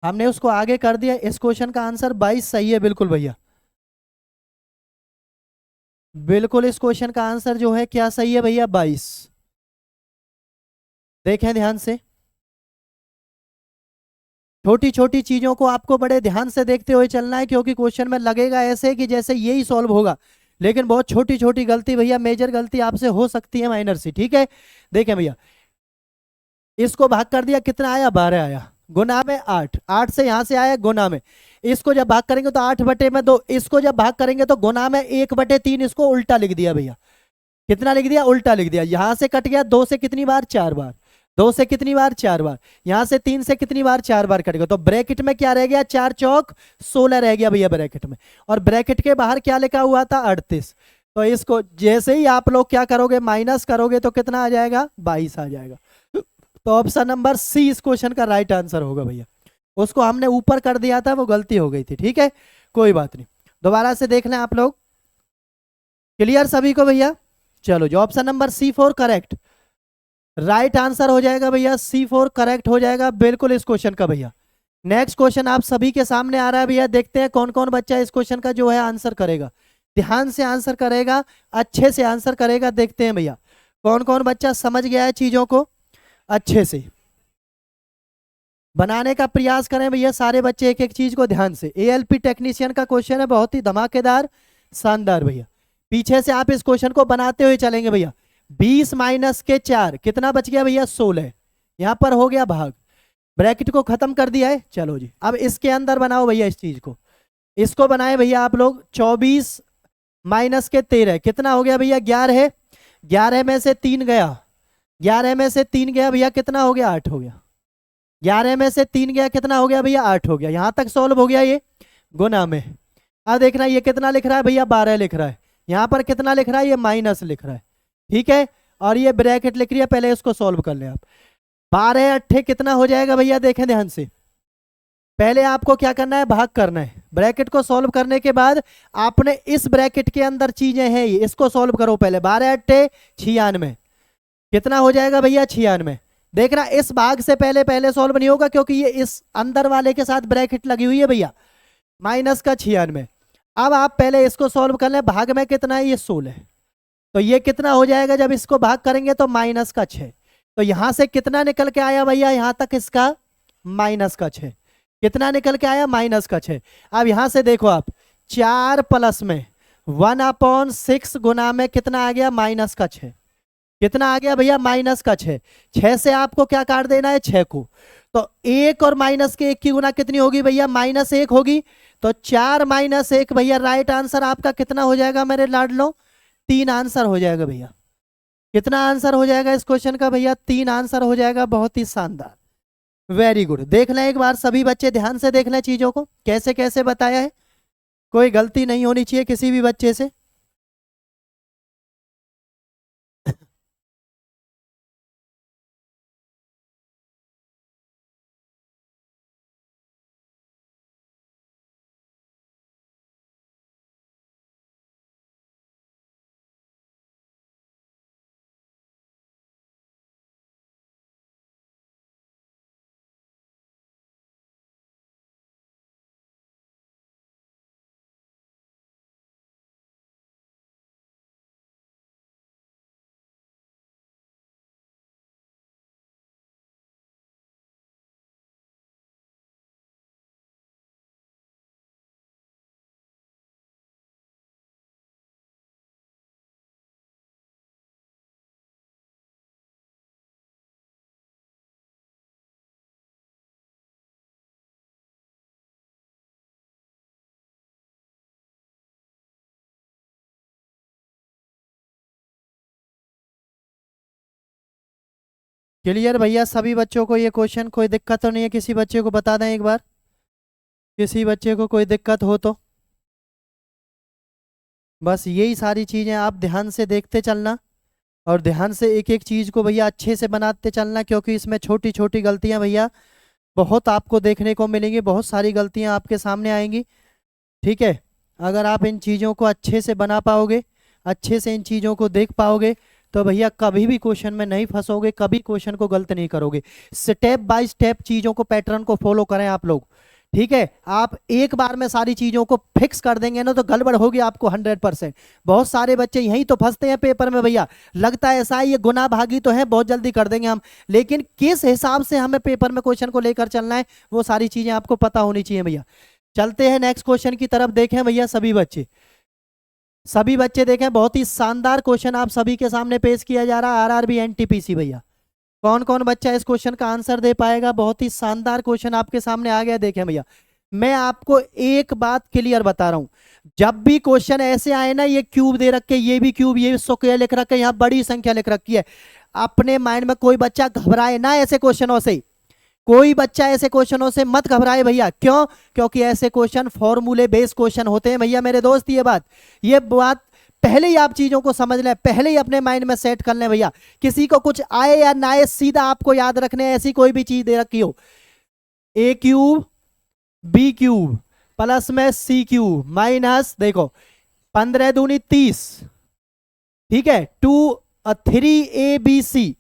हमने उसको आगे कर दिया, इस क्वेश्चन का आंसर 22 सही है, बिल्कुल भैया, बिल्कुल इस क्वेश्चन का आंसर जो है क्या सही है भैया, 22। देखें ध्यान से, छोटी छोटी चीजों को आपको बड़े ध्यान से देखते हुए चलना है, क्योंकि क्वेश्चन में लगेगा ऐसे कि जैसे यही सॉल्व होगा, लेकिन बहुत छोटी छोटी गलती भैया, मेजर गलती आपसे हो सकती है, माइनर सी। ठीक है, देखें भैया, इसको भाग कर दिया, कितना आया, 12 आया, गुना में 8, 8 से यहां से आया गुना में। इसको जब भाग करेंगे तो 8/2, इसको जब भाग करेंगे तो गुना में 1/3, इसको उल्टा लिख दिया भैया। कितना लिख दिया, उल्टा लिख दिया। यहां से कट गया, 2 से कितनी बार, 4 बार, 2 से कितनी बार, 4 बार। यहां से 3 से कितनी बार, 4 बार कट गया। तो ब्रैकेट में क्या रह गया, 4 चौक 16 रह गया भैया ब्रैकेट में, और ब्रैकेट के बाहर क्या लिखा हुआ था, 38। तो इसको जैसे ही आप लोग क्या करोगे, माइनस करोगे तो कितना आ जाएगा, 22 आ जाएगा। तो ऑप्शन नंबर सी इस क्वेश्चन का राइट आंसर होगा भैया। उसको हमने ऊपर कर दिया था, वो गलती हो गई थी। ठीक है, कोई बात नहीं, दोबारा से देख लें आप लोग। क्लियर सभी को भैया, चलो जो option number C4 correct right answer हो जाएगा भैया, C4 करेक्ट हो जाएगा बिल्कुल इस क्वेश्चन का भैया। नेक्स्ट क्वेश्चन आप सभी के सामने आ रहा है भैया, देखते हैं कौन कौन बच्चा इस क्वेश्चन का जो है आंसर करेगा, ध्यान से आंसर करेगा, अच्छे से आंसर करेगा। देखते हैं भैया कौन कौन बच्चा समझ गया है चीजों को, अच्छे से बनाने का प्रयास करें भैया सारे बच्चे, एक एक चीज को ध्यान से। ALP टेक्नीशियन का क्वेश्चन है, बहुत ही धमाकेदार शानदार भैया। पीछे से आप इस क्वेश्चन को बनाते हुए चलेंगे भैया। 20 माइनस के 4 कितना बच गया भैया, 16। यहां पर हो गया भाग, ब्रैकेट को खत्म कर दिया है। चलो जी, अब इसके अंदर बनाओ भैया इस चीज को, इसको बनाए भैया आप लोग। 24 माइनस के 13, कितना हो गया भैया 11, 11 में से 3 गया, 11 में से 3 गया भैया, कितना हो गया 8 हो गया, 11 में से 3 गया, कितना हो गया भैया 8 हो गया। यहां तक सॉल्व हो गया ये गुना में। अब देखना ये कितना लिख रहा है भैया 12 लिख रहा है, यहाँ पर कितना लिख रहा है ये माइनस लिख रहा है, ठीक है, और ये ब्रैकेट लिख रही है, पहले इसको सॉल्व कर ले आप। 12 अट्ठे कितना हो जाएगा भैया, देखें ध्यान से, पहले आपको क्या करना है भाग करना है, ब्रैकेट को सॉल्व करने के बाद आपने इस ब्रैकेट के अंदर चीजें हैं ये, इसको सॉल्व करो पहले। 12 अट्ठे 96, कितना हो जाएगा भैया 96। देखना इस भाग से पहले पहले सॉल्व नहीं होगा क्योंकि ये इस अंदर वाले के साथ ब्रैकेट लगी हुई है भैया, माइनस का 96। अब आप पहले इसको सॉल्व कर लें, भाग में कितना है ये 16, तो ये कितना हो जाएगा जब इसको भाग करेंगे तो माइनस का 6। तो यहां से कितना निकल के आया भैया, यहां तक इसका माइनस का 6, कितना निकल के आया माइनस का 6। अब यहां से देखो आप 4 प्लस में 1/6 गुना में कितना आ गया माइनस का 6, कितना आ गया भैया माइनस का 6। 6 से आपको क्या काट देना है 6 को, तो 1 और माइनस के 1 की गुना कितनी होगी भैया -1 होगी, तो 4 - 1 भैया राइट आंसर आपका कितना हो जाएगा मेरे लाडलो, 3 आंसर हो जाएगा भैया। कितना आंसर हो जाएगा इस क्वेश्चन का भैया, 3 आंसर हो जाएगा, बहुत ही शानदार, वेरी गुड। देख लें एक बार सभी बच्चे, ध्यान से देख लें चीजों को कैसे कैसे बताया है, कोई गलती नहीं होनी चाहिए किसी भी बच्चे से। क्लियर भैया सभी बच्चों को ये क्वेश्चन, कोई दिक्कत तो नहीं है, किसी बच्चे को बता दें एक बार, किसी बच्चे को कोई दिक्कत हो तो। बस यही सारी चीजें आप ध्यान से देखते चलना और ध्यान से एक एक चीज को भैया अच्छे से बनाते चलना, क्योंकि इसमें छोटी छोटी गलतियां भैया बहुत आपको देखने को मिलेंगी, बहुत सारी गलतियां आपके सामने आएंगी, ठीक है। अगर आप इन चीज़ों को अच्छे से बना पाओगे, अच्छे से इन चीज़ों को देख पाओगे, तो भैया कभी भी क्वेश्चन में नहीं फंसोगे, कभी क्वेश्चन को गलत नहीं करोगे। स्टेप बाय स्टेप चीज़ों को, पैटर्न को फॉलो करें आप लोग, ठीक है। आप एक बार में सारी चीज़ों को फिक्स कर देंगे ना तो गड़बड़ होगी आपको 100%। बहुत सारे बच्चे यहीं तो फंसते हैं पेपर में भैया, लगता है ऐसा ये गुना भागी तो है, बहुत जल्दी कर देंगे हम, लेकिन किस हिसाब से हमें पेपर में क्वेश्चन को लेकर चलना है वो सारी चीज़ें आपको पता होनी चाहिए भैया। चलते हैं नेक्स्ट क्वेश्चन की तरफ, देखें भैया सभी बच्चे, सभी बच्चे देखें, बहुत ही शानदार क्वेश्चन आप सभी के सामने पेश किया जा रहा है, आरआरबी एनटीपीसी भैया। कौन कौन बच्चा इस क्वेश्चन का आंसर दे पाएगा, बहुत ही शानदार क्वेश्चन आपके सामने आ गया। देखें भैया मैं आपको एक बात क्लियर बता रहा हूं, जब भी क्वेश्चन ऐसे आए ना, ये क्यूब दे रखे, ये भी क्यूब, ये स्क्वायर लिख रखे, यहाँ बड़ी संख्या लिख रखी है, अपने माइंड में कोई बच्चा घबराए ना ऐसे क्वेश्चनों से, कोई बच्चा ऐसे क्वेश्चनों से मत घबराए भैया। क्यों? क्योंकि ऐसे क्वेश्चन फॉर्मूले बेस्ड क्वेश्चन होते हैं भैया मेरे दोस्त, ये बात पहले ही आप चीजों को समझ लें, पहले ही अपने माइंड में सेट कर लें भैया। किसी को कुछ आए या ना आए, सीधा आपको याद रखने ऐसी कोई भी चीज दे रखी हो, ए क्यूब बी क्यूब प्लस में सी क्यूब माइनस, देखो 15 दूनी 30, ठीक है, 3ABC,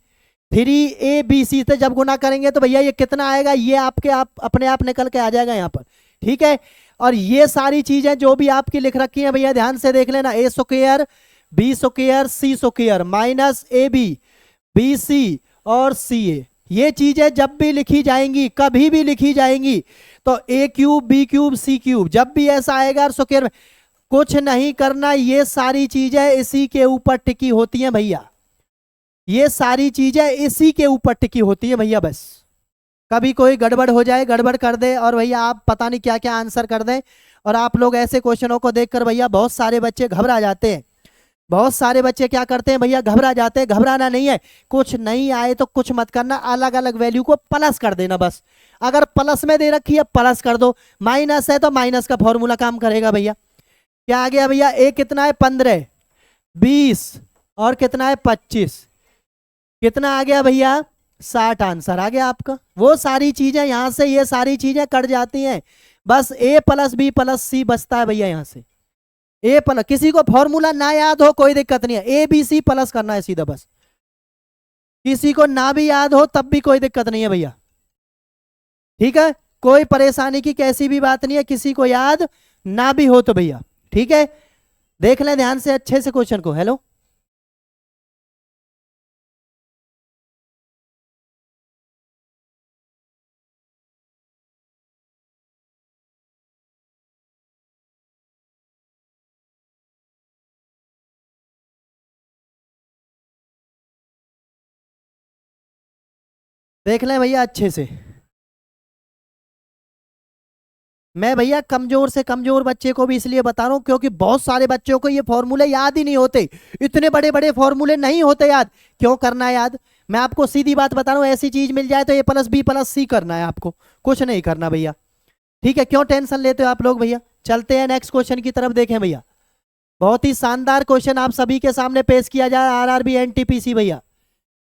3ABC से जब गुना करेंगे तो भैया ये कितना आएगा, ये आपके आप अपने आप निकल के आ जाएगा यहाँ पर, ठीक है। और ये सारी चीजें जो भी आपकी लिख रखी हैं भैया ध्यान से देख लेना, A square B square C square minus A B B C और सी ए, ये चीजें जब भी लिखी जाएंगी, कभी भी लिखी जाएंगी, तो ए cube B cube C cube जब भी ऐसा आएगा स्क्वायर में, कुछ नहीं करना, ये सारी चीजें इसी के ऊपर टिकी होती हैं भैया, ये सारी चीजें इसी के ऊपर टिकी होती है भैया बस। कभी कोई गड़बड़ हो जाए, गड़बड़ कर दे और भैया आप पता नहीं क्या क्या आंसर कर दें, और आप लोग ऐसे क्वेश्चनों को देखकर भैया बहुत सारे बच्चे घबरा जाते हैं। बहुत सारे बच्चे क्या करते हैं भैया, घबरा जाते हैं। घबराना नहीं है, कुछ नहीं आए तो कुछ मत करना, अलग अलग वैल्यू को प्लस कर देना बस। अगर प्लस में दे रखी है प्लस कर दो, माइनस है तो माइनस का फॉर्मूला काम करेगा भैया। क्या आ गया भैया, ए कितना है 15, 20 और कितना है 25, कितना आ गया भैया 60 आंसर आ गया आपका। वो सारी चीजें यहां से, ये सारी चीजें कट जाती हैं, बस ए प्लस बी प्लस सी बचता है भैया। यहां से ए प्लस, किसी को फॉर्मूला ना याद हो कोई दिक्कत नहीं है, ए बी सी प्लस करना है सीधा बस। किसी को ना भी याद हो तब भी कोई दिक्कत नहीं है भैया, ठीक है, कोई परेशानी की कैसी भी बात नहीं है, किसी को याद ना भी हो तो भैया, ठीक है। देख लें ध्यान से अच्छे से क्वेश्चन को। हेलो, देख लें भैया अच्छे से। मैं भैया कमजोर से कमजोर बच्चे को भी इसलिए बता रहा हूं क्योंकि बहुत सारे बच्चों को ये फॉर्मूले याद ही नहीं होते, इतने बड़े बड़े फॉर्मूले नहीं होते याद। क्यों करना है याद, मैं आपको सीधी बात बता रहा हूं, ऐसी चीज मिल जाए तो ए प्लस बी प्लस सी करना है आपको, कुछ नहीं करना भैया, ठीक है। क्यों टेंशन लेते हो आप लोग भैया। चलते हैं नेक्स्ट क्वेश्चन की तरफ, देखें भैया। बहुत ही शानदार क्वेश्चन आप सभी के सामने पेश किया जाए, आरआरबी एनटीपीसी भैया।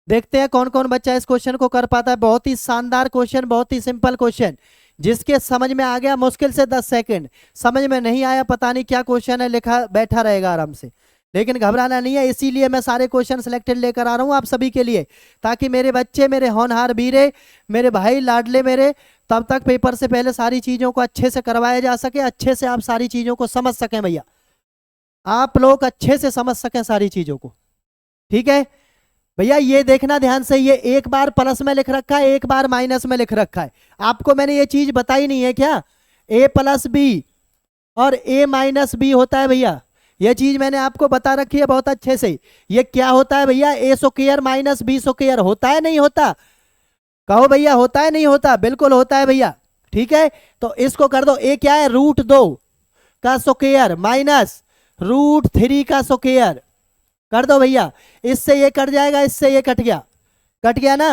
देखते हैं कौन कौन बच्चा इस क्वेश्चन को कर पाता है। बहुत ही शानदार क्वेश्चन, बहुत ही सिंपल क्वेश्चन, जिसके समझ में आ गया मुश्किल से 10 सेकंड, समझ में नहीं आया पता नहीं क्या क्वेश्चन है, लिखा बैठा रहेगा आराम से। लेकिन घबराना नहीं है, इसीलिए मैं सारे क्वेश्चन सिलेक्टेड लेकर आ रहा हूं आप सभी के लिए, ताकि मेरे बच्चे, मेरे होनहार वीरे, मेरे भाई लाडले मेरे, तब तक पेपर से पहले सारी चीजों को अच्छे से करवाया जा सके, अच्छे से आप सारी चीजों को समझ सकें भैया, आप लोग अच्छे से समझ सकें सारी चीजों को, ठीक है भैया। ये देखना ध्यान से, ये एक बार प्लस में लिख रखा है, एक बार माइनस में लिख रखा है। आपको मैंने ये चीज बताई नहीं है क्या, ए प्लस बी और ए माइनस बी होता है भैया, ये चीज मैंने आपको बता रखी है बहुत अच्छे से। ये क्या होता है भैया, ए स्क्वायर माइनस बी स्क्वायर होता है नहीं होता, कहो भैया होता है नहीं होता, बिल्कुल होता है भैया, ठीक है। तो इसको कर दो, ए क्या है √2 का स्क्वायर माइनस √3 का स्क्वायर, कर दो भैया। इससे ये कट जाएगा, इससे ये कट गया, कट गया ना,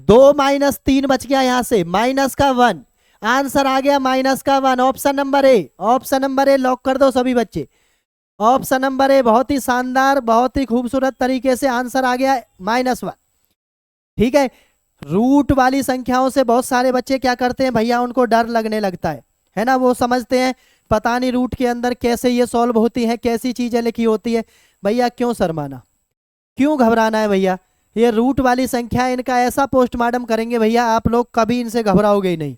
2 माइनस 3 बच गया, यहां से माइनस का 1, आंसर आ गया माइनस का 1। Option number A, option number A lock कर दो सभी बच्चे, ऑप्शन नंबर ए। बहुत ही शानदार, बहुत ही खूबसूरत तरीके से आंसर आ गया -1, ठीक है। रूट वाली संख्याओं से बहुत सारे बच्चे क्या करते हैं भैया, उनको डर लगने लगता है ना, वो समझते हैं पता नहीं रूट के अंदर कैसे ये सॉल्व होती है, कैसी चीजें लिखी होती है। भैया क्यों शर्माना, क्यों घबराना है भैया, ये रूट वाली संख्या, इनका ऐसा पोस्टमार्टम करेंगे भैया, आप लोग कभी इनसे घबराओगे ही नहीं,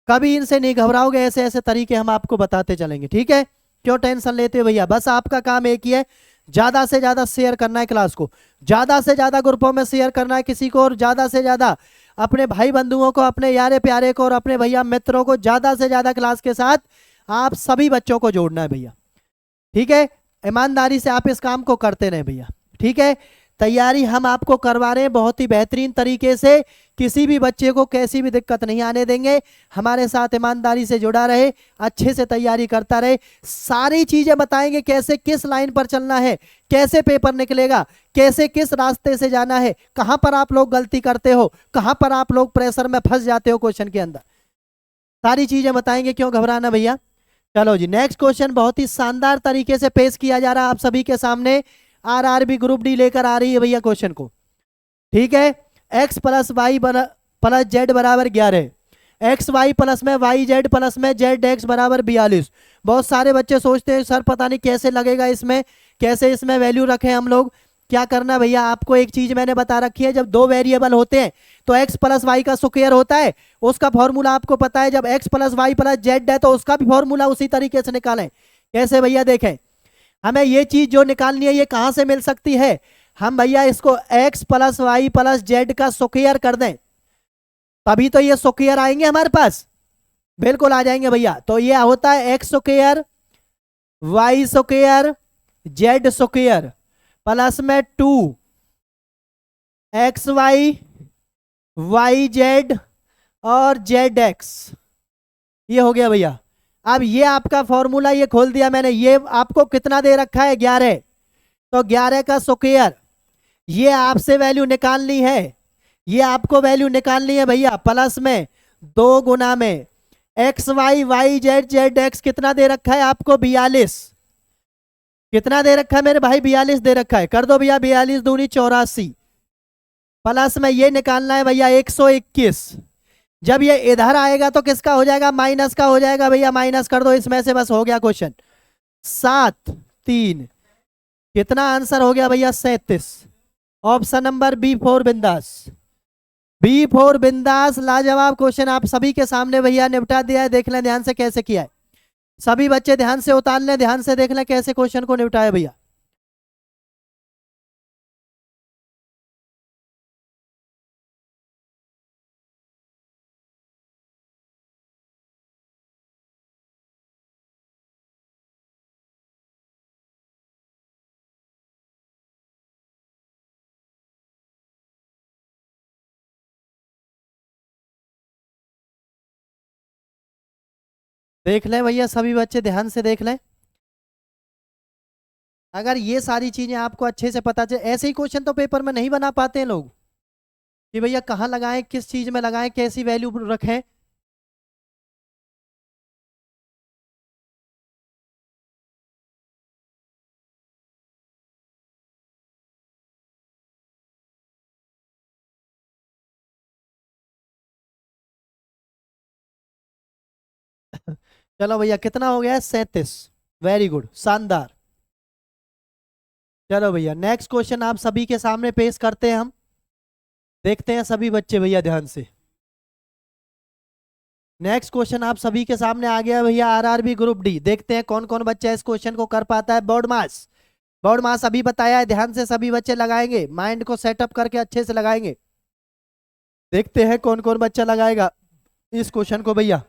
कभी इनसे नहीं घबराओगे। ऐसे ऐसे तरीके हम आपको बताते चलेंगे, ठीक है। क्यों टेंशन लेते हो भैया, बस आपका काम एक ही है, ज्यादा से ज्यादा शेयर करना है क्लास को, ज्यादा से ज्यादा ग्रुपों में शेयर करना है किसी को, और ज्यादा से ज्यादा अपने भाई बंधुओं को, अपने यारे प्यारे को और अपने भैया मित्रों को ज्यादा से ज्यादा क्लास के साथ आप सभी बच्चों को जोड़ना है भैया, ठीक है। ईमानदारी से आप इस काम को करते रहे भैया, ठीक है। तैयारी हम आपको करवा रहे हैं बहुत ही बेहतरीन तरीके से, किसी भी बच्चे को कैसी भी दिक्कत नहीं आने देंगे। हमारे साथ ईमानदारी से जुड़ा रहे, अच्छे से तैयारी करता रहे, सारी चीजें बताएंगे, कैसे किस लाइन पर चलना है, कैसे पेपर निकलेगा, कैसे किस रास्ते से जाना है, कहां पर आप लोग गलती करते हो, कहां पर आप लोग प्रेशर में फंस जाते हो क्वेश्चन के अंदर, सारी चीजें बताएंगे। क्यों घबराना भैया। चलो जी, नेक्स्ट क्वेश्चन बहुत ही शानदार तरीके से पेश किया जा रहा है आप सभी के सामने, आरआरबी ग्रुप डी लेकर आ रही है भैया क्वेश्चन को, ठीक है। x plus Y plus Z बराबर 11, एक्स वाई प्लस में वाई जेड प्लस में जेड एक्स बराबर 42। बहुत सारे बच्चे सोचते हैं सर पता नहीं कैसे लगेगा इसमें, कैसे इसमें वैल्यू रखें हम लोग। क्या करना भैया, आपको एक चीज मैंने बता रखी है, जब दो वेरिएबल होते हैं तो x प्लस वाई का स्क्वायर होता है, उसका फॉर्मूला आपको पता है। जब x plus Y plus Z है तो उसका भी फॉर्मूला उसी तरीके से निकालें। कैसे भैया, देखें हमें ये चीज जो निकालनी है ये कहां से मिल सकती है, हम भैया इसको x plus Y plus Z का स्क्वायर कर दें, तभी तो ये स्क्वायर आएंगे हमारे पास, बिल्कुल आ जाएंगे भैया। तो ये होता है x square Y square Z square plus में 2 एक्स वाई वाई जेड और जेड एक्स, ये हो गया भैया। अब ये आपका फॉर्मूला ये खोल दिया मैंने, ये आपको कितना दे रखा है 11, तो 11 का स्क्वायर, ये आपसे वैल्यू निकालनी है, ये आपको वैल्यू निकालनी है भैया, प्लस में 2 गुना में X Y Y Z Z X कितना दे रखा है आपको 42, कितना दे रखा है मेरे भाई 42 दे रखा है, कर दो भैया 42 दूनी 84, प्लस में ये निकालना है भैया 121, जब ये इधर आएगा तो किसका हो जाएगा माइनस का हो जाएगा भैया, माइनस कर दो इसमें से, बस हो गया क्वेश्चन। 7 3 कितना आंसर हो गया भैया 37, ऑप्शन नंबर B4 बिंदास, B4 बिंदास लाजवाब क्वेश्चन आप सभी के सामने भैया निपटा दिया है। देख लें ध्यान से कैसे किया है, सभी बच्चे ध्यान से उतार लें, ध्यान से देख लें कैसे क्वेश्चन को निपटाया भैया। देख लें भैया सभी बच्चे ध्यान से देख लें, अगर ये सारी चीजें आपको अच्छे से पता चले, ऐसे ही क्वेश्चन तो पेपर में नहीं बना पाते हैं लोग कि भैया कहाँ लगाएं, किस चीज में लगाएं, कैसी वैल्यू रखें। चलो भैया कितना हो गया है 37, वेरी गुड शानदार। चलो भैया नेक्स्ट क्वेश्चन आप सभी के सामने पेश करते हैं हम, देखते हैं सभी बच्चे भैया ध्यान से। नेक्स्ट क्वेश्चन आप सभी के सामने आ गया भैया आरआरबी ग्रुप डी, देखते हैं कौन कौन बच्चा इस क्वेश्चन को कर पाता है। बोर्ड मास, बोर्ड मास अभी बताया है, ध्यान से सभी बच्चे लगाएंगे, माइंड को सेटअप करके अच्छे से लगाएंगे। देखते हैं कौन कौन बच्चा लगाएगा इस क्वेश्चन को भैया।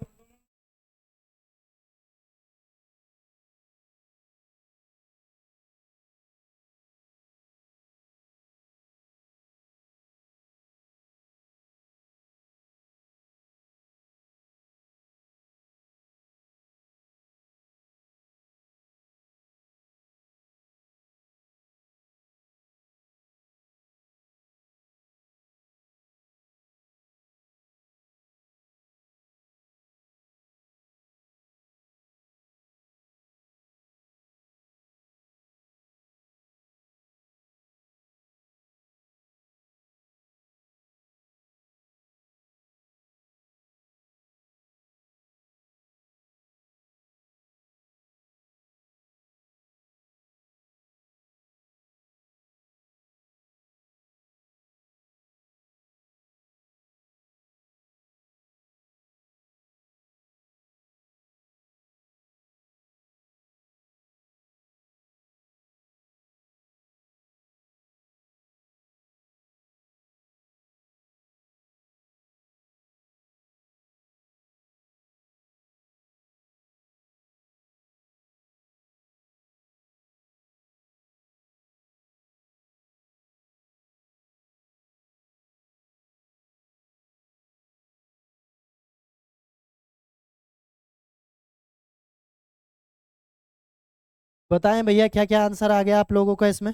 बताएं भैया क्या क्या आंसर आ गया आप लोगों का इसमें।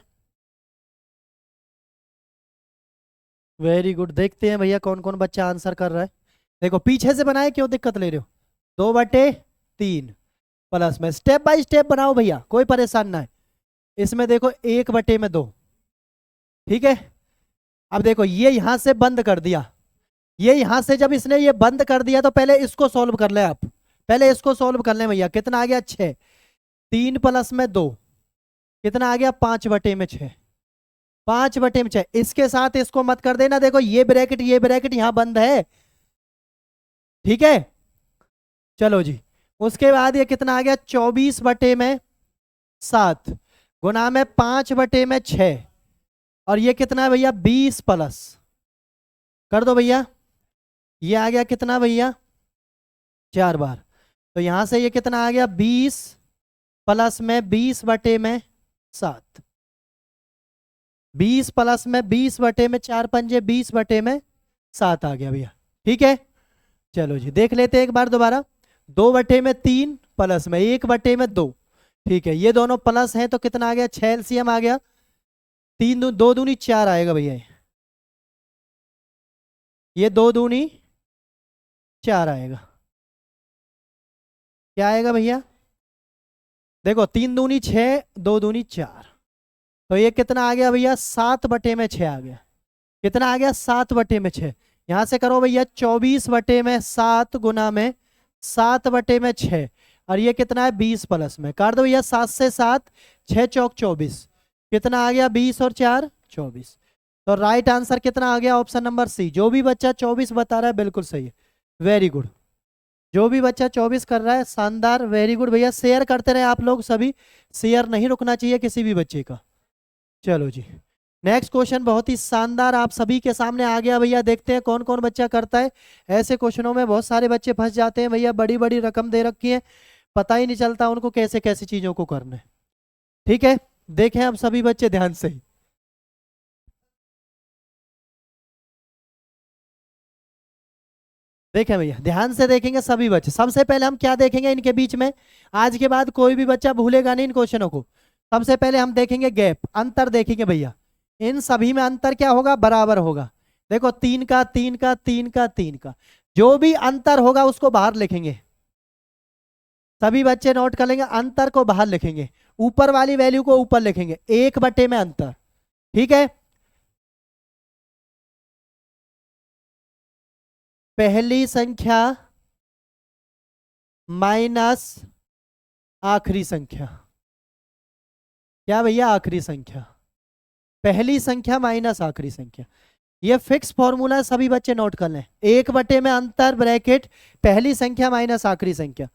वेरी गुड, देखते हैं भैया कौन कौन बच्चा आंसर कर रहा है। देखो पीछे से बनाए क्यों दिक्कत ले रहे हो, 2/3 प्लस में स्टेप बाय स्टेप बनाओ भैया, कोई परेशान ना है। इसमें देखो 1/2, ठीक है। अब देखो ये यहां से बंद कर दिया, ये यहां से जब इसने ये बंद कर दिया तो पहले इसको सॉल्व कर ले आप, पहले इसको सॉल्व कर ले भैया। कितना आ गया 6, 3 प्लस में 2 कितना आ गया 5/6, 5/6। इसके साथ इसको मत कर देना, देखो ये ब्रैकेट यहां बंद है, ठीक है। चलो जी, उसके बाद ये कितना आ गया 24/7 गुना में 5/6, और ये कितना है भैया 20 प्लस, कर दो भैया, ये आ गया कितना भैया 4 बार, तो यहां से ये कितना आ गया 20 प्लस में 20/7, 20 प्लस में 20/4 पंजे 20/7 आ गया भैया, ठीक है। चलो जी देख लेते हैं एक बार दोबारा। 2/3 प्लस में 1/2। ठीक है, ये दोनों प्लस हैं तो कितना आ गया, 6 एलसीएम आ गया। 2 दूनी 4 आएगा भैया, ये 2 दूनी 4 आएगा। क्या आएगा भैया, देखो 3 दूनी 6, 2 दूनी 4, तो ये कितना आ गया भैया, 7/6 आ गया। कितना आ गया, 7/6। यहां से करो भैया, 24/7 गुना में 7/6, और ये कितना है 20 प्लस में काट दो भैया, 7 से 7, 6 चौक 24, कितना आ गया 20 और 4 24। तो राइट आंसर कितना आ गया, ऑप्शन नंबर सी। जो भी बच्चा 24 बता रहा है बिल्कुल सही है, वेरी गुड। जो भी बच्चा 24 कर रहा है शानदार, वेरी गुड भैया। शेयर करते रहे आप लोग सभी, शेयर नहीं रुकना चाहिए किसी भी बच्चे का। चलो जी नेक्स्ट क्वेश्चन बहुत ही शानदार आप सभी के सामने आ गया भैया, देखते हैं कौन कौन बच्चा करता है। ऐसे क्वेश्चनों में बहुत सारे बच्चे फंस जाते हैं भैया, बड़ी बड़ी रकम दे रखी है, पता ही नहीं चलता उनको कैसे कैसे चीजों को करना है। ठीक है, देखें अब सभी बच्चे ध्यान से। देखें भैया ध्यान से देखेंगे सभी बच्चे। सबसे पहले हम क्या देखेंगे इनके बीच में, आज के बाद कोई भी बच्चा भूलेगा नहीं इन क्वेश्चनों को। सबसे पहले हम देखेंगे गैप, अंतर देखेंगे भैया। इन सभी में अंतर क्या होगा, बराबर होगा। देखो 3 का 3 का 3 का 3 का, जो भी अंतर होगा उसको बाहर लिखेंगे। सभी बच्चे नोट कर लेंगे, अंतर को बाहर लिखेंगे, ऊपर वाली वैल्यू को ऊपर लिखेंगे, 1/, में अंतर। ठीक है, पहली संख्या माइनस आखिरी संख्या। क्या भैया, आखिरी संख्या, पहली संख्या माइनस आखिरी संख्या, ये फिक्स फॉर्मूला है, सभी बच्चे नोट कर लें। 1/, में अंतर ब्रैकेट पहली संख्या माइनस आखिरी संख्या।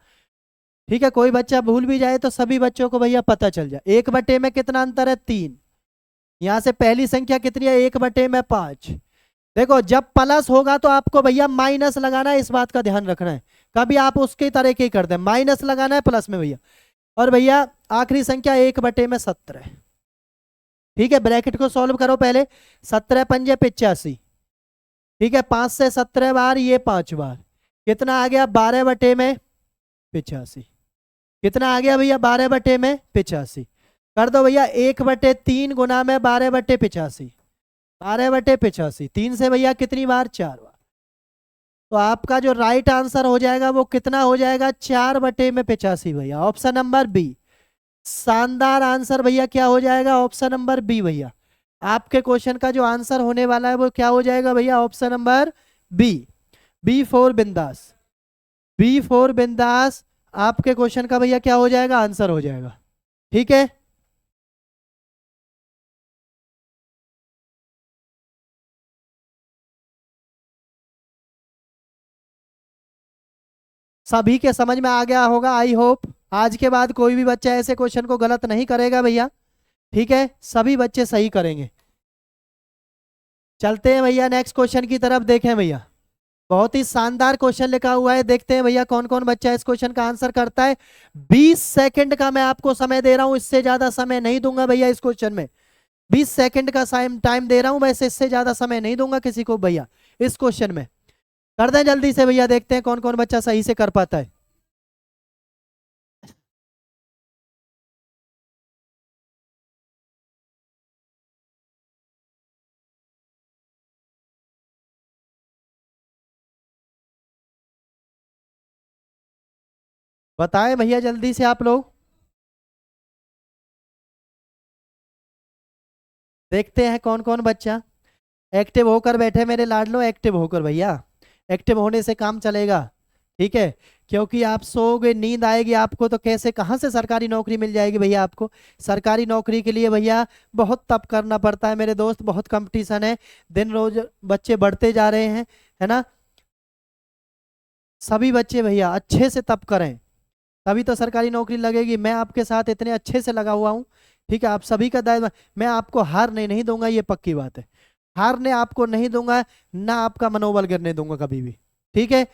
ठीक है, कोई बच्चा भूल भी जाए तो सभी बच्चों को भैया पता चल जाए। 1/, में कितना अंतर है, 3। यहां से पहली संख्या कितनी है, 1/, में 5। देखो जब प्लस होगा तो आपको भैया माइनस लगाना है, इस बात का ध्यान रखना है। कभी आप उसके तरीके ही करते हैं, माइनस लगाना है प्लस में भैया। और भैया आखिरी संख्या 1/, में 17। ठीक है, ब्रैकेट को सॉल्व करो पहले। 17 पंजे 85। ठीक है, 5 से 17 बार, ये 5 बार, कितना आ गया 12/, में 85। कितना आ गया भैया, 12/, में 85। कर दो भैया 1/3 गुना में 12/85, 12/85, 3 से भैया कितनी बार, 4 बार। तो आपका जो राइट आंसर हो जाएगा वो कितना हो जाएगा, 4/85 भैया, ऑप्शन नंबर बी। शानदार आंसर भैया, क्या हो जाएगा, ऑप्शन नंबर बी भैया। आपके क्वेश्चन का जो आंसर होने वाला है वो क्या हो जाएगा भैया, option number B. B for बिंदास, बी फॉर बिंदास आपके क्वेश्चन का भैया क्या हो जाएगा, आंसर हो जाएगा। ठीक है, सभी के समझ में आ गया होगा आई होप। आज के बाद कोई भी बच्चा ऐसे क्वेश्चन को गलत नहीं करेगा भैया। ठीक है, सभी बच्चे सही करेंगे। चलते हैं भैया नेक्स्ट क्वेश्चन की तरफ, देखें भैया बहुत ही शानदार क्वेश्चन लिखा हुआ है। देखते हैं भैया कौन कौन बच्चा इस क्वेश्चन का आंसर करता है। 20 सेकंड का मैं आपको समय दे रहा हूं, इससे ज्यादा समय नहीं दूंगा भैया इस क्वेश्चन में। 20 सेकंड का टाइम दे रहा हूं, वैसे इससे ज्यादा समय नहीं दूंगा किसी को भैया इस क्वेश्चन में। कर दें जल्दी से भैया, देखते हैं कौन कौन बच्चा सही से कर पाता है। बताएं भैया जल्दी से आप लोग। देखते हैं कौन कौन बच्चा एक्टिव होकर बैठे मेरे लाडलो, एक्टिव होकर भैया, एक्टिव होने से काम चलेगा। ठीक है, क्योंकि आप सोओगे नींद आएगी आपको तो कैसे कहाँ से सरकारी नौकरी मिल जाएगी भैया आपको। सरकारी नौकरी के लिए भैया बहुत तप करना पड़ता है मेरे दोस्त, बहुत कंपटीशन है, दिन रोज बच्चे बढ़ते जा रहे हैं, है ना। सभी बच्चे भैया अच्छे से तप करें तभी तो सरकारी नौकरी लगेगी। मैं आपके साथ इतने अच्छे से लगा हुआ हूँ। ठीक है, आप सभी का दायित्व, मैं आपको हारने नहीं दूंगा, ये पक्की बात है। हारने आपको नहीं दूंगा, ना आपका मनोबल गिरने दूंगा कभी भी। ठीक है,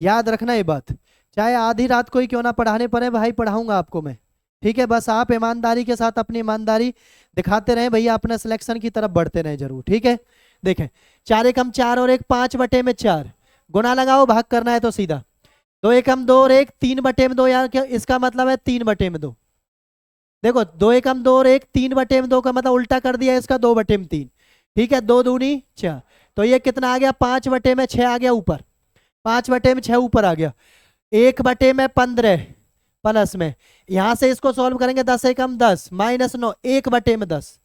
याद रखना ये बात, चाहे आधी रात को ही क्यों ना पढ़ाने पड़े भाई, पढ़ाऊंगा आपको मैं। ठीक है, बस आप ईमानदारी के साथ अपनी ईमानदारी दिखाते रहें भैया, अपने सिलेक्शन की तरफ बढ़ते रहें जरूर। ठीक है, देखें 4 एकम 4 और 1 5/4, गुना लगाओ, भाग करना है तो सीधा 2 एकम 2 और 1 3/2 यार, क्या इसका मतलब है 3/2। देखो 2 एकम 2 और 1 3/2 का मतलब उल्टा कर दिया इसका 2/3। ठीक है, 2 दूनी 6, तो ये कितना आ गया 5/6 आ गया ऊपर, 5/6 ऊपर आ गया। 1/15 प्लस में, यहां से इसको सॉल्व करेंगे 10 एकम 10 -9 1/10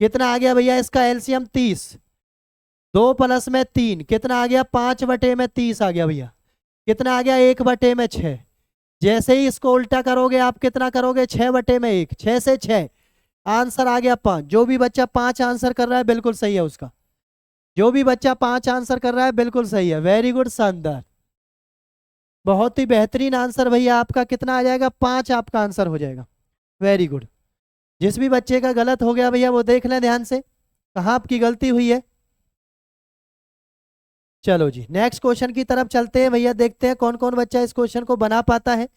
कितना आ गया भैया इसका एलसीएम 30। 2 + 3 कितना आ गया 5/30 आ गया भैया, कितना आ गया 1/6। जैसे ही इसको उल्टा करोगे आप कितना करोगे 6/1, 6 से 6 आंसर आ गया 5। जो भी बच्चा 5 आंसर कर रहा है बिल्कुल सही है उसका, जो भी बच्चा 5 आंसर कर रहा है बिल्कुल सही है, वेरी गुड, शानदार, बहुत ही बेहतरीन आंसर भैया आपका। कितना आ जाएगा 5 आपका आंसर हो जाएगा, वेरी गुड। जिस भी बच्चे का गलत हो गया भैया वो देख लें ध्यान से कहाँ आपकी गलती हुई है। चलो जी नेक्स्ट क्वेश्चन की तरफ चलते हैं भैया, देखते हैं कौन कौन बच्चा इस क्वेश्चन को बना पाता है,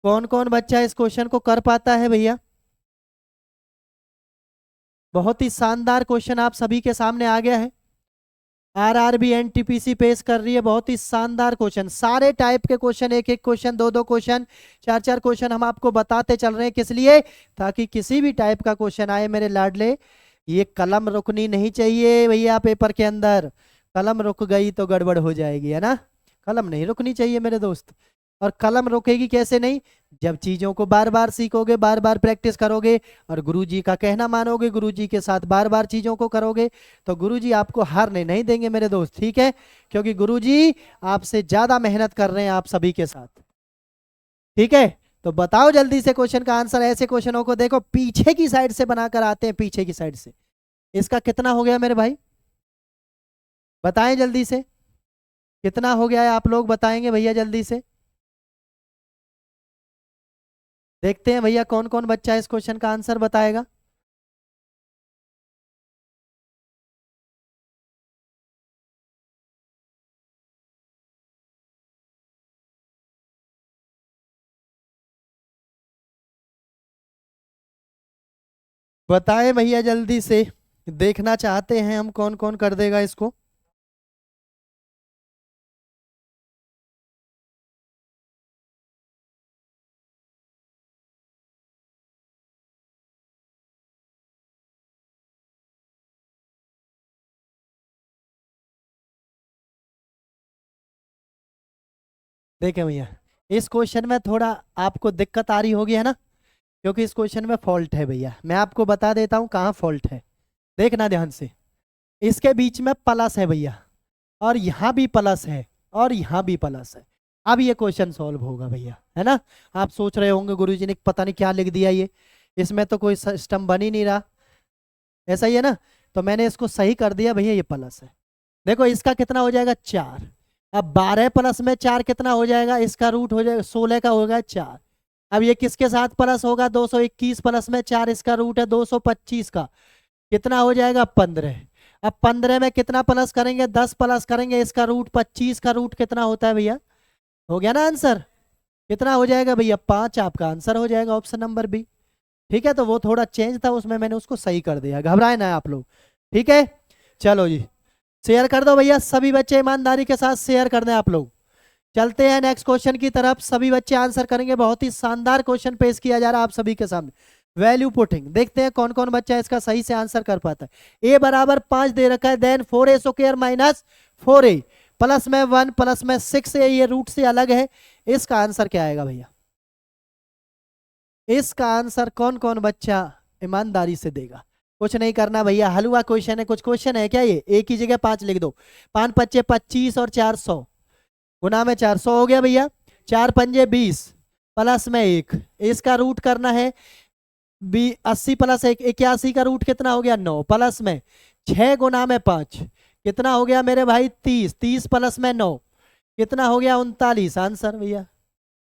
कौन कौन बच्चा इस क्वेश्चन को कर पाता है भैया। बहुत ही शानदार क्वेश्चन आप सभी के सामने आ गया है, आरआरबी एनटीपीसी पेश कर रही है, बहुत ही शानदार क्वेश्चन, सारे टाइप के क्वेश्चन, एक एक क्वेश्चन, दो दो क्वेश्चन, चार चार क्वेश्चन हम आपको बताते चल रहे हैं, किस लिए, ताकि किसी भी टाइप का क्वेश्चन आए मेरे लाडले, ये कलम रुकनी नहीं चाहिए भैया पेपर के अंदर, कलम रुक गई तो गड़बड़ हो जाएगी, है ना, कलम नहीं रुकनी चाहिए मेरे दोस्त। और कलम रुकेगी कैसे नहीं, जब चीजों को बार बार सीखोगे, बार बार प्रैक्टिस करोगे और गुरुजी का कहना मानोगे, गुरुजी के साथ बार बार चीजों को करोगे, तो गुरुजी आपको हारने नहीं देंगे मेरे दोस्त, ठीक है, क्योंकि गुरुजी आपसे ज्यादा मेहनत कर रहे हैं आप सभी के साथ, ठीक है। तो बताओ जल्दी से क्वेश्चन का आंसर, ऐसे क्वेश्चनों को देखो पीछे की साइड से बनाकर आते हैं, पीछे की साइड से, इसका कितना हो गया मेरे भाई, बताएं जल्दी से, कितना हो गया है आप लोग बताएंगे भैया जल्दी से, देखते हैं भैया कौन कौन बच्चा इस क्वेश्चन का आंसर बताएगा। बताएं भैया जल्दी से, देखना चाहते हैं हम कौन कौन कर देगा इसको। देखें भैया इस क्वेश्चन में थोड़ा आपको दिक्कत आ रही होगी, है ना, क्योंकि इस क्वेश्चन में फॉल्ट है भैया, मैं आपको बता देता हूँ कहाँ फॉल्ट है, देखना ध्यान से, इसके बीच में प्लस है भैया, और यहाँ भी प्लस है, और यहाँ भी प्लस है, अब ये क्वेश्चन सॉल्व होगा भैया, है ना। आप सोच रहे होंगे गुरुजी ने पता नहीं क्या लिख दिया ये, इसमें तो कोई सिस्टम बन ही नहीं रहा, ऐसा ही है ना, तो मैंने इसको सही कर दिया भैया, ये प्लस है। देखो इसका कितना हो जाएगा 4, अब 12 प्लस में 4 कितना हो जाएगा, इसका रूट हो जाएगा 16 का होगा 4। अब ये किसके साथ प्लस होगा 221 प्लस में 4, इसका रूट है 225 का, कितना हो जाएगा 15। अब 15 में कितना प्लस करेंगे 10 प्लस करेंगे, इसका रूट 25 का रूट कितना होता है भैया, हो गया ना आंसर, कितना हो जाएगा भैया 5 आपका आंसर हो जाएगा ऑप्शन नंबर बी। ठीक है, तो वो थोड़ा चेंज था उसमें, मैंने उसको सही कर दिया, घबराए ना आप लोग, ठीक है। चलो जी शेयर कर दो भैया, सभी बच्चे ईमानदारी के साथ शेयर कर दें आप लोग। चलते हैं नेक्स्ट क्वेश्चन की तरफ, सभी बच्चे आंसर करेंगे, बहुत ही शानदार क्वेश्चन पेश किया जा रहा है आप सभी के सामने, वैल्यू पुटिंग, देखते हैं कौन कौन बच्चा इसका सही से आंसर कर पाता है। ए बराबर 5 दे रखा है, then 4a square minus 4a plus में 1 प्लस में 6a, ये रूट से अलग है, इसका आंसर क्या आएगा भैया, इसका आंसर कौन कौन बच्चा ईमानदारी से देगा। कुछ नहीं करना भैया, हलवा क्वेश्चन है, कुछ क्वेश्चन है क्या, ये एक ही जगह 5 लिख दो, 5 पच्चे 25 और 400 गुना में 400 हो गया भैया, 4 पंजे 20 प्लस में 1, इसका रूट करना है 80 प्लस 1 81 का रूट कितना हो गया 9 प्लस में 6 गुना में 5 कितना हो गया मेरे भाई 30, 30 प्लस में 9 कितना हो गया 39, आंसर भैया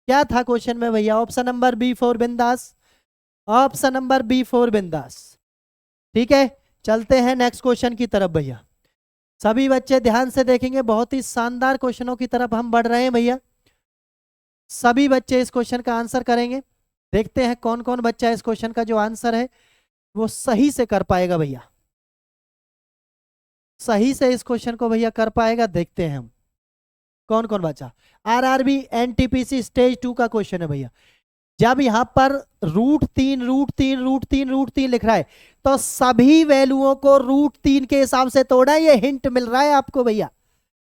क्या था क्वेश्चन में भैया, ऑप्शन नंबर बी 4 बिंदास, ऑप्शन नंबर बी 4 बिंदास। ठीक है, चलते हैं नेक्स्ट क्वेश्चन की तरफ भैया, सभी बच्चे ध्यान से देखेंगे, बहुत ही शानदार क्वेश्चनों की तरफ हम बढ़ रहे हैं भैया, सभी बच्चे इस क्वेश्चन का आंसर करेंगे, देखते हैं कौन कौन बच्चा इस क्वेश्चन का जो आंसर है वो सही से कर पाएगा भैया। सही से इस क्वेश्चन को भैया कर पाएगा? देखते हैं हम कौन कौन बचा। आरआरबी एनटीपीसी स्टेज 2 का क्वेश्चन है भैया। जब यहाँ पर √3 लिख रहा है तो सभी वैल्यूओं को √3 के हिसाब से तोड़ा है। ये हिंट मिल रहा है आपको भैया,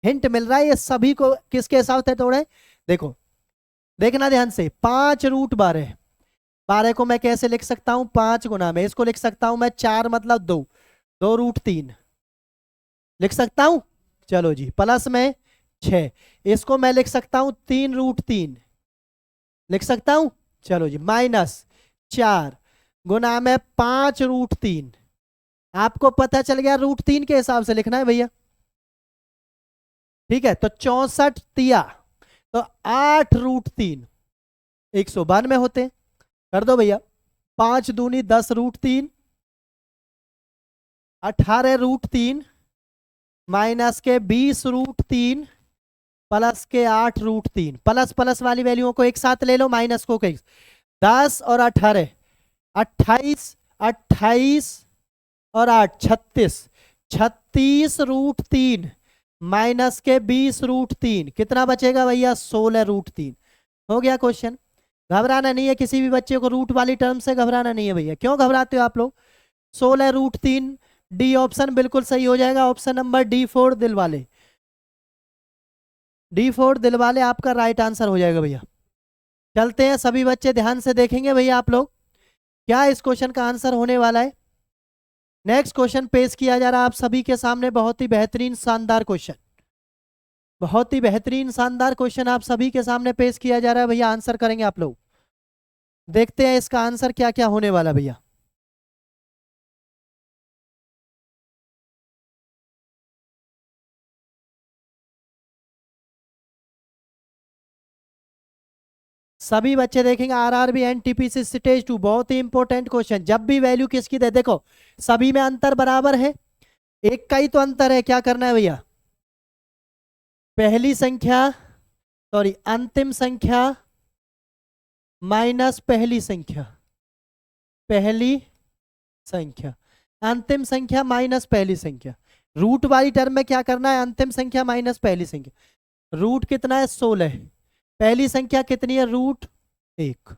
हिंट मिल रहा है। ये सभी को किसके हिसाब से तोड़े? देखो, देखना ध्यान से। 5√12, 12 को मैं कैसे लिख सकता हूं? 5 गुना में इसको लिख सकता हूं मैं 4 मतलब 2, 2√3 लिख सकता हूं। चलो जी, प्लस में 6, इसको मैं लिख सकता हूं 3√3 लिख सकता हूं। चलो जी, -4 गुना में 5√3। आपको पता चल गया √3 के हिसाब से लिखना है भैया, ठीक है। तो 64 दिया तो 8√3 192 होते। कर दो भैया, 5 दूनी 10√3, 18√3 माइनस के 20√3 प्लस के 8√3। प्लस प्लस वाली वैल्यूओं को एक साथ ले लो, माइनस को 10 और 18, 28, 28 और 8 36, 36√3 माइनस के 20√3 कितना बचेगा भैया? 16√3। हो गया क्वेश्चन। घबराना नहीं है, किसी भी बच्चे को रूट वाली टर्म से घबराना नहीं है भैया। क्यों घबराते हो आप लोग? 16√3, डी ऑप्शन बिल्कुल सही हो जाएगा। ऑप्शन नंबर D4 दिल वाले, D4 दिल वाले आपका राइट आंसर हो जाएगा भैया। चलते हैं, सभी बच्चे ध्यान से देखेंगे भैया आप लोग क्या इस क्वेश्चन का आंसर होने वाला है। नेक्स्ट क्वेश्चन पेश किया जा रहा है आप सभी के सामने। बहुत ही बेहतरीन शानदार क्वेश्चन, बहुत ही बेहतरीन शानदार क्वेश्चन आप सभी के सामने पेश किया जा रहा है भैया। आंसर करेंगे आप लोग, देखते हैं इसका आंसर क्या क्या होने वाला भैया। सभी बच्चे देखेंगे आरआरबी एनटीपीसी स्टेज 2, बहुत ही इंपॉर्टेंट क्वेश्चन। जब भी वैल्यू किसकी दे, देखो सभी में अंतर बराबर है, एक का ही तो अंतर है। क्या करना है भैया? पहली संख्या, सॉरी अंतिम संख्या माइनस पहली संख्या, पहली संख्या अंतिम संख्या माइनस पहली संख्या। रूट वाली टर्म में क्या करना है? अंतिम संख्या माइनस पहली संख्या। रूट कितना है? 16। पहली संख्या कितनी है? √1।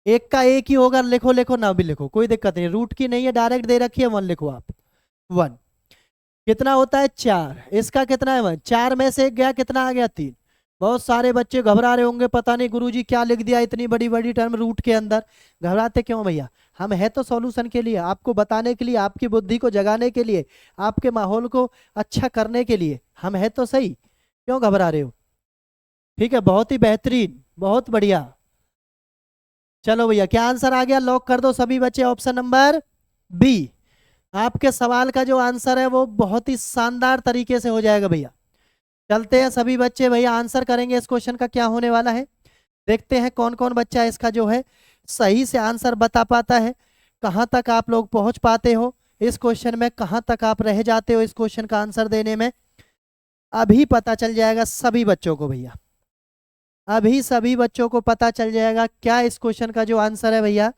एक का एक ही होगा, लिखो लिखो ना भी लिखो, कोई दिक्कत नहीं। रूट की नहीं है, डायरेक्ट दे रखी है 1, लिखो आप 1। कितना होता है? 4। इसका कितना है? 1। 4 में से एक गया, कितना आ गया? 3। बहुत सारे बच्चे घबरा रहे होंगे, पता नहीं गुरुजी क्या लिख दिया इतनी बड़ी बड़ी टर्म रूट के अंदर। घबराते क्यों भैया? हम है तो सॉल्यूशन के लिए, आपको बताने के लिए, आपकी बुद्धि को जगाने के लिए, आपके माहौल को अच्छा करने के लिए। हम है तो सही, क्यों घबरा रहे हो? ठीक है, बहुत ही बेहतरीन, बहुत बढ़िया। चलो भैया, क्या आंसर आ गया? लॉक कर दो सभी बच्चे ऑप्शन नंबर बी। आपके सवाल का जो आंसर है वो बहुत ही शानदार तरीके से हो जाएगा भैया। चलते हैं सभी बच्चे भैया आंसर करेंगे इस क्वेश्चन का क्या होने वाला है। देखते हैं कौन कौन बच्चा इसका जो है सही से आंसर बता पाता है। कहाँ तक आप लोग पहुंच पाते हो इस क्वेश्चन में, कहाँ तक आप रह जाते हो इस क्वेश्चन का आंसर देने में, अभी पता चल जाएगा सभी बच्चों को भैया। अभी सभी बच्चों को पता चल जाएगा क्या इस क्वेश्चन का जो आंसर है भैया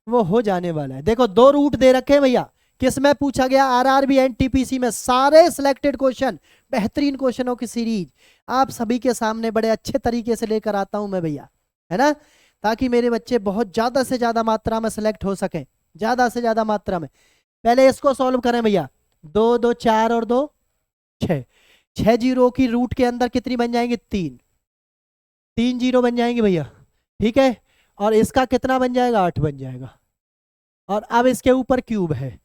वो हो जाने वाला है। देखो 2 रूट दे रखे हैं भैया, किसमें पूछा गया? आरआरबी एनटीपीसी में। सारे सिलेक्टेड क्वेश्चन, बेहतरीन क्वेश्चनों की सीरीज आप सभी के सामने बड़े अच्छे तरीके से लेकर आता हूं मैं भैया, है ना, ताकि मेरे बच्चे बहुत ज्यादा से ज्यादा मात्रा में सिलेक्ट हो सके, ज्यादा से ज्यादा मात्रा में। पहले इसको सॉल्व करें भैया। 2 2 4 और 2 6, 6 जीरो की रूट के अंदर कितनी बन जाएंगी? 3, 3 जीरो बन जाएंगे भैया, ठीक है। और इसका कितना बन जाएगा? 8 बन जाएगा। और अब इसके ऊपर क्यूब है।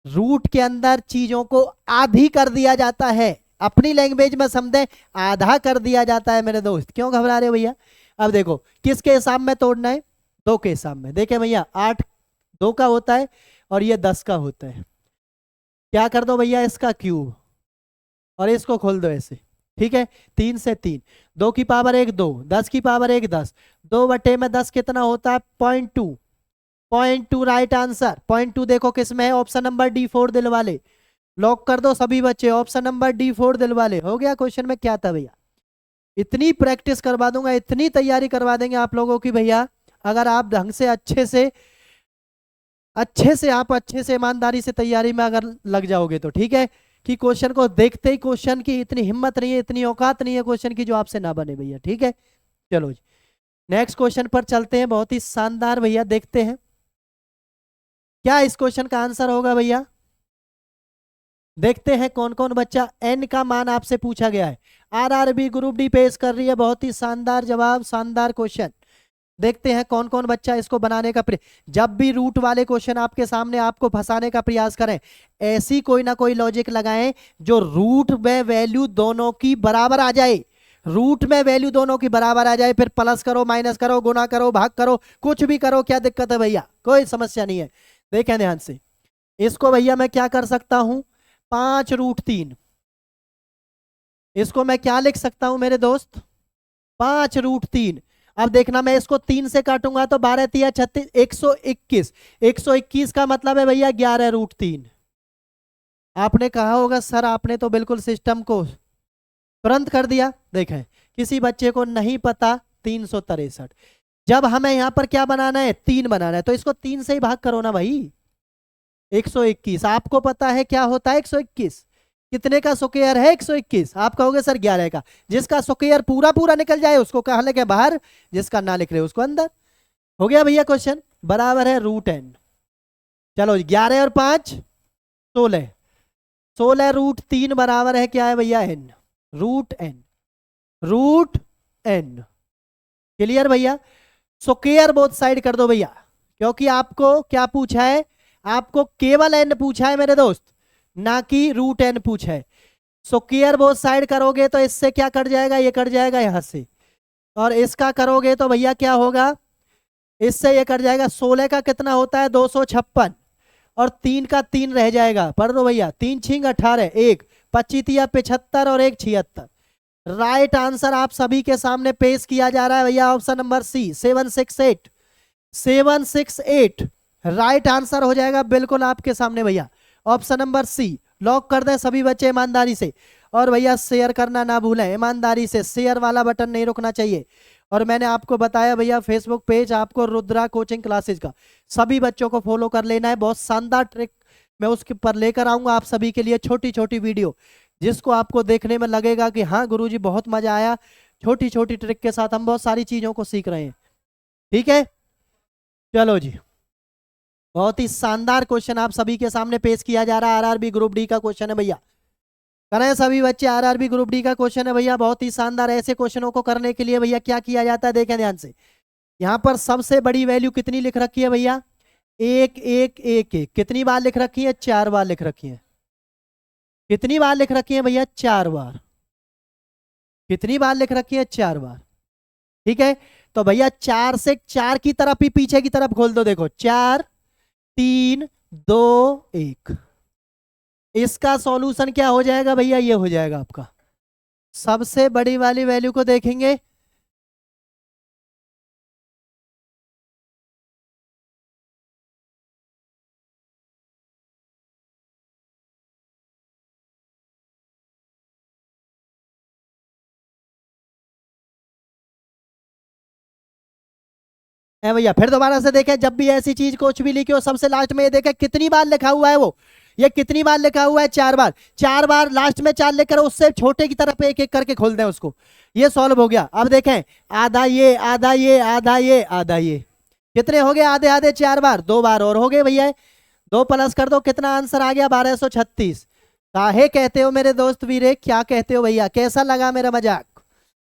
रूट के अंदर चीजों को आधी कर दिया जाता है, अपनी लैंग्वेज में समझे आधा कर दिया जाता है मेरे दोस्त। क्यों घबरा रहे हो भैया? अब देखो किसके हिसाब में तोड़ना है? 2 के हिसाब में। देखे भैया 8 2 का होता है और ये 10 का होता है। क्या कर दो भैया? इसका क्यूब और इसको खोल दो ऐसे, ठीक है। 3 से 3, 2 की पावर 1 2, 10 की पावर 1 10, 2/10 कितना होता है? 0.2। 0.2 राइट आंसर। 0.2 देखो किसमें है? ऑप्शन नंबर D4 दिल वाले। लॉक कर दो सभी बच्चे ऑप्शन नंबर D4 दिल वाले। हो गया। क्वेश्चन में क्या था भैया? इतनी प्रैक्टिस करवा दूंगा, इतनी तैयारी करवा देंगे आप लोगों की भैया, अगर आप ढंग से अच्छे से ईमानदारी से तैयारी में अगर लग जाओगे तो, ठीक है। कि क्वेश्चन को देखते ही क्वेश्चन की इतनी हिम्मत नहीं है, इतनी औकात नहीं है क्वेश्चन की जो आपसे ना बने भैया। ठीक है, चलो जी नेक्स्ट क्वेश्चन पर चलते हैं। बहुत ही शानदार भैया, देखते हैं क्या इस क्वेश्चन का आंसर होगा भैया। देखते हैं कौन कौन बच्चा, एन का मान आपसे पूछा गया है, आरआरबी ग्रुप डी पेश कर रही है। बहुत ही शानदार जवाब, शानदार क्वेश्चन। देखते हैं कौन कौन बच्चा इसको बनाने का जब भी रूट वाले क्वेश्चन आपके सामने आपको फंसाने का प्रयास करें, ऐसी कोई ना कोई लॉजिक लगाएं जो रूट में वैल्यू दोनों की बराबर आ जाए। रूट में वैल्यू दोनों की बराबर आ जाए, फिर प्लस करो, माइनस करो, गुना करो, भाग करो, कुछ भी करो, क्या दिक्कत है भैया, कोई समस्या नहीं है। देखें ध्यान से, इसको भैया मैं क्या कर सकता हूं, 5√3, इसको मैं क्या लिख सकता हूं मेरे दोस्त, 5√3। अब देखना, मैं इसको 3 से काटूंगा तो 12 तिया 36, 121। 121 का मतलब है भैया 11√3। आपने कहा होगा सर आपने तो बिल्कुल सिस्टम को तुरंत कर दिया। देखें, किसी बच्चे को नहीं पता 363, जब हमें यहां पर क्या बनाना है, 3 बनाना है, तो इसको 3 से ही भाग करो ना भाई। 121 आपको पता है क्या होता है, 121 कितने का स्क्वायर है, 121। आप कहोगे सर 11 का। जिसका स्क्वायर पूरा पूरा निकल जाए उसको कहाँ लेके बाहर, जिसका ना लिख रहे उसको अंदर। हो गया भैया क्वेश्चन, बराबर है √n। चलो 11 और 5 16, 16√3 बराबर है क्या है भैया, n, √n, √n। क्लियर भैया, स्क्वायर बोथ साइड कर दो भैया, क्योंकि आपको क्या पूछा है, आपको केवल n पूछा है मेरे दोस्त, ना कि √n पूछा है। स्क्वायर बोथ साइड करोगे तो इससे क्या कट जाएगा, ये कट जाएगा यहां से, और इसका करोगे तो भैया क्या होगा, इससे ये कट जाएगा। 16 का कितना होता है, 256, और 3 का 3 रह जाएगा, पढ़ दो भैया, 3 छिंग 18, 1 25 75 और 1 76। राइट आंसर आप सभी के सामने पेश किया जा रहा है भैया, option number C 768, 768 right answer हो जाएगा बिल्कुल आपके सामने भैया, ऑप्शन नंबर सी। लॉक कर दें सभी बच्चे ईमानदारी से, और भैया शेयर करना ना भूलें, ईमानदारी से शेयर वाला बटन नहीं रुकना चाहिए। और मैंने आपको बताया भैया फेसबुक पेज आपको रुद्रा कोचिंग क्लासेज का, सभी बच्चों को फॉलो कर लेना है। बहुत शानदार ट्रिक मैं उसके पर लेकर आऊंगा आप सभी के लिए, छोटी छोटी वीडियो जिसको आपको देखने में लगेगा कि हाँ गुरुजी बहुत मजा आया, छोटी छोटी ट्रिक के साथ हम बहुत सारी चीजों को सीख रहे हैं। ठीक है, चलो जी, बहुत ही शानदार क्वेश्चन आप सभी के सामने पेश किया जा रहा है, आरआरबी ग्रुप डी का क्वेश्चन है भैया। करें सभी बच्चे, आरआरबी ग्रुप डी का क्वेश्चन है भैया, बहुत ही शानदार। ऐसे क्वेश्चनों को करने के लिए भैया क्या किया जाता है, देखें ध्यान से। यहाँ पर सबसे बड़ी वैल्यू कितनी लिख रखी है भैया, 1 1 1 1। कितनी बार लिख रखी है, 4 बार लिख रखी है। कितनी बार लिख रखी है भैया, 4 बार। कितनी बार लिख रखी है, 4 बार। ठीक है, तो भैया 4 से 4 की तरफ ही पीछे की तरफ खोल दो, देखो 4 3 2 1। इसका सॉल्यूशन क्या हो जाएगा भैया, ये हो जाएगा आपका। सबसे बड़ी वाली वैल्यू को देखेंगे, है भैया। फिर दोबारा से देखें, जब भी ऐसी चीज कुछ भी लिखी हो सबसे लास्ट में ये देखें कितनी बार लिखा हुआ है, वो ये कितनी बार लिखा हुआ है, 4 बार। 4 बार लास्ट में 4 लेकर उससे छोटे की तरफ एक एक करके खोल दें उसको, ये सॉल्व हो गया। अब देखें, आधा ये आधा ये आधा ये आधा ये, कितने हो गए आधे आधे, 4 बार, 2 बार और हो गए भैया, 2 प्लस कर दो, कितना आंसर आ गया, 1236। काहे कहते हो मेरे दोस्त वीरे, क्या कहते हो भैया, कैसा लगा मेरा मजाक,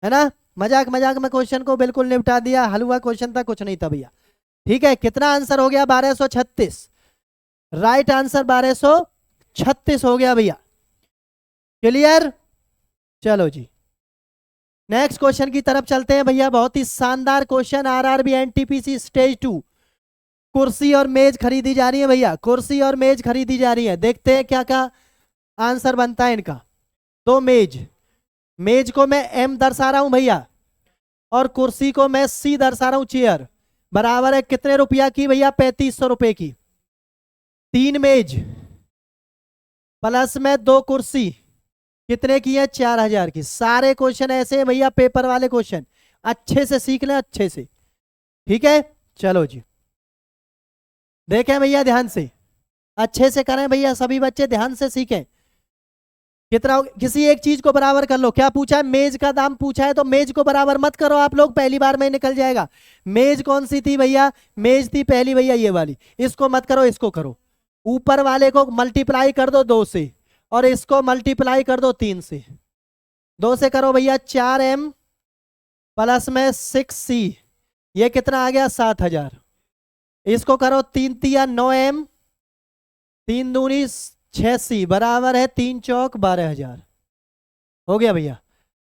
है ना। मजाक मजाक में क्वेश्चन को बिल्कुल निपटा दिया, हलवा क्वेश्चन था, कुछ नहीं था भैया। ठीक है, कितना आंसर हो गया, 1236। राइट आंसर 1236 हो गया भैया। क्लियर, चलो जी नेक्स्ट क्वेश्चन की तरफ चलते हैं भैया। बहुत ही शानदार क्वेश्चन, आरआरबी एनटीपीसी स्टेज 2। कुर्सी और मेज खरीदी जा रही है भैया, कुर्सी और मेज खरीदी जा रही है। देखते हैं क्या क्या आंसर बनता है इनका। तो मेज, मेज को मैं एम दर्शा रहा हूं भैया, और कुर्सी को मैं सी दर्शा रहा हूं, चेयर बराबर है कितने रुपया की भैया, 3500 रुपए की। 3 मेज प्लस में 2 कुर्सी कितने की है, 4000 की। सारे क्वेश्चन ऐसे हैं भैया, पेपर वाले क्वेश्चन, अच्छे से सीख लें, अच्छे से। ठीक है, चलो जी देखें भैया ध्यान से, अच्छे से करें भैया, सभी बच्चे ध्यान से सीखें। कितना किसी एक चीज को बराबर कर लो। क्या पूछा है? मेज का दाम पूछा है, तो मेज को बराबर मत करो आप लोग, पहली बार में निकल जाएगा। मेज कौन सी थी भैया? मेज थी पहली भैया ये वाली। इसको मत करो, इसको करो। ऊपर वाले को मल्टीप्लाई कर दो 2 से, और इसको मल्टीप्लाई कर दो 3 से। 2 से करो भैया 4m प्लस में 6c, ये कितना आ गया? 7000। इसको करो 3 तिया 9m, 3 दूनी 6c बराबर है 3 चौक 12000। हो गया भैया।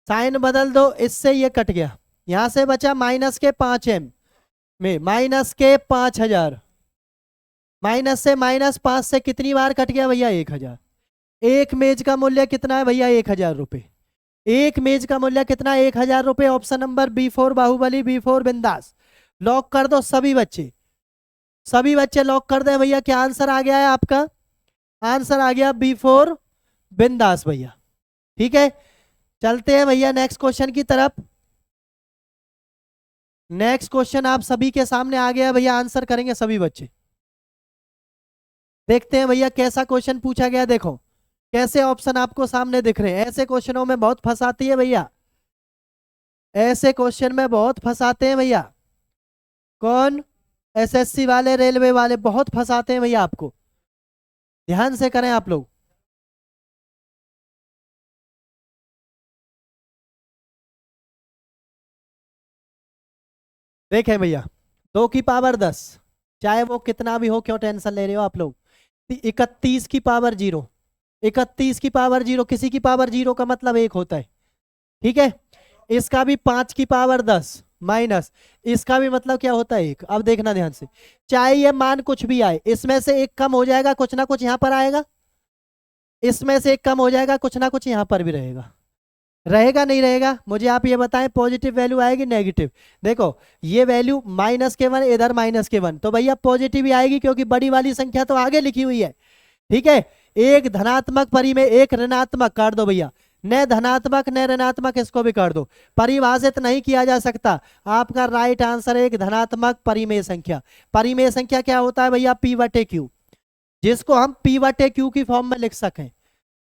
साइन बदल दो, इससे ये कट गया, यहां से बचा माइनस के 5m में माइनस के 5000। माइनस से -5 से कितनी बार कट गया भैया? 1000। एक मेज का मूल्य कितना है भैया? 1000 रुपये। एक मेज का मूल्य कितना? 1000 रुपये। Option number B4 Baahubali, B4 बिंदास। लॉक कर दो सभी बच्चे, सभी बच्चे लॉक कर दे भैया। क्या आंसर आ गया है आपका? आंसर आ गया B4 बिंदास भैया। ठीक है, चलते हैं भैया नेक्स्ट क्वेश्चन की तरफ। नेक्स्ट क्वेश्चन आप सभी के सामने आ गया भैया, आंसर करेंगे सभी बच्चे। देखते हैं भैया कैसा क्वेश्चन पूछा गया। देखो कैसे ऑप्शन आपको सामने दिख रहे हैं। ऐसे क्वेश्चनों में बहुत फंसाती है भैया, ऐसे क्वेश्चन में बहुत फंसाते हैं भैया। कौन? एसएससी वाले, रेलवे वाले बहुत फंसाते हैं भैया आपको। ध्यान से करें आप लोग। देखें भैया, 2 की पावर 10, चाहे वो कितना भी हो, क्यों टेंशन ले रहे हो आप लोग। 31 की पावर 0, 31 की पावर 0, किसी की पावर 0 का मतलब 1 होता है। ठीक है, इसका भी 5 की पावर 10 माइनस, इसका भी मतलब क्या होता है? 1। अब देखना ध्यान से, चाहे ये मान कुछ भी आए, इसमें से एक कम हो जाएगा, कुछ ना कुछ यहाँ पर आएगा। इसमें से एक कम हो जाएगा, कुछ ना कुछ यहाँ पर भी रहेगा। रहेगा नहीं रहेगा? मुझे आप ये बताएं, पॉजिटिव वैल्यू आएगी नेगेटिव? देखो ये वैल्यू -1, इधर -1, तो भैया पॉजिटिव ही आएगी, क्योंकि बड़ी वाली संख्या तो आगे लिखी हुई है। ठीक है, एक धनात्मक परी में एक ऋणात्मक, काट दो भैया। न धनात्मक न ऋणात्मक, इसको भी काट दो। परिभाषित नहीं किया जा सकता। आपका राइट आंसर है एक धनात्मक परिमेय संख्या। परिमेय संख्या क्या होता है भैया? P/Q, जिसको हम P/Q की फॉर्म में लिख सकें,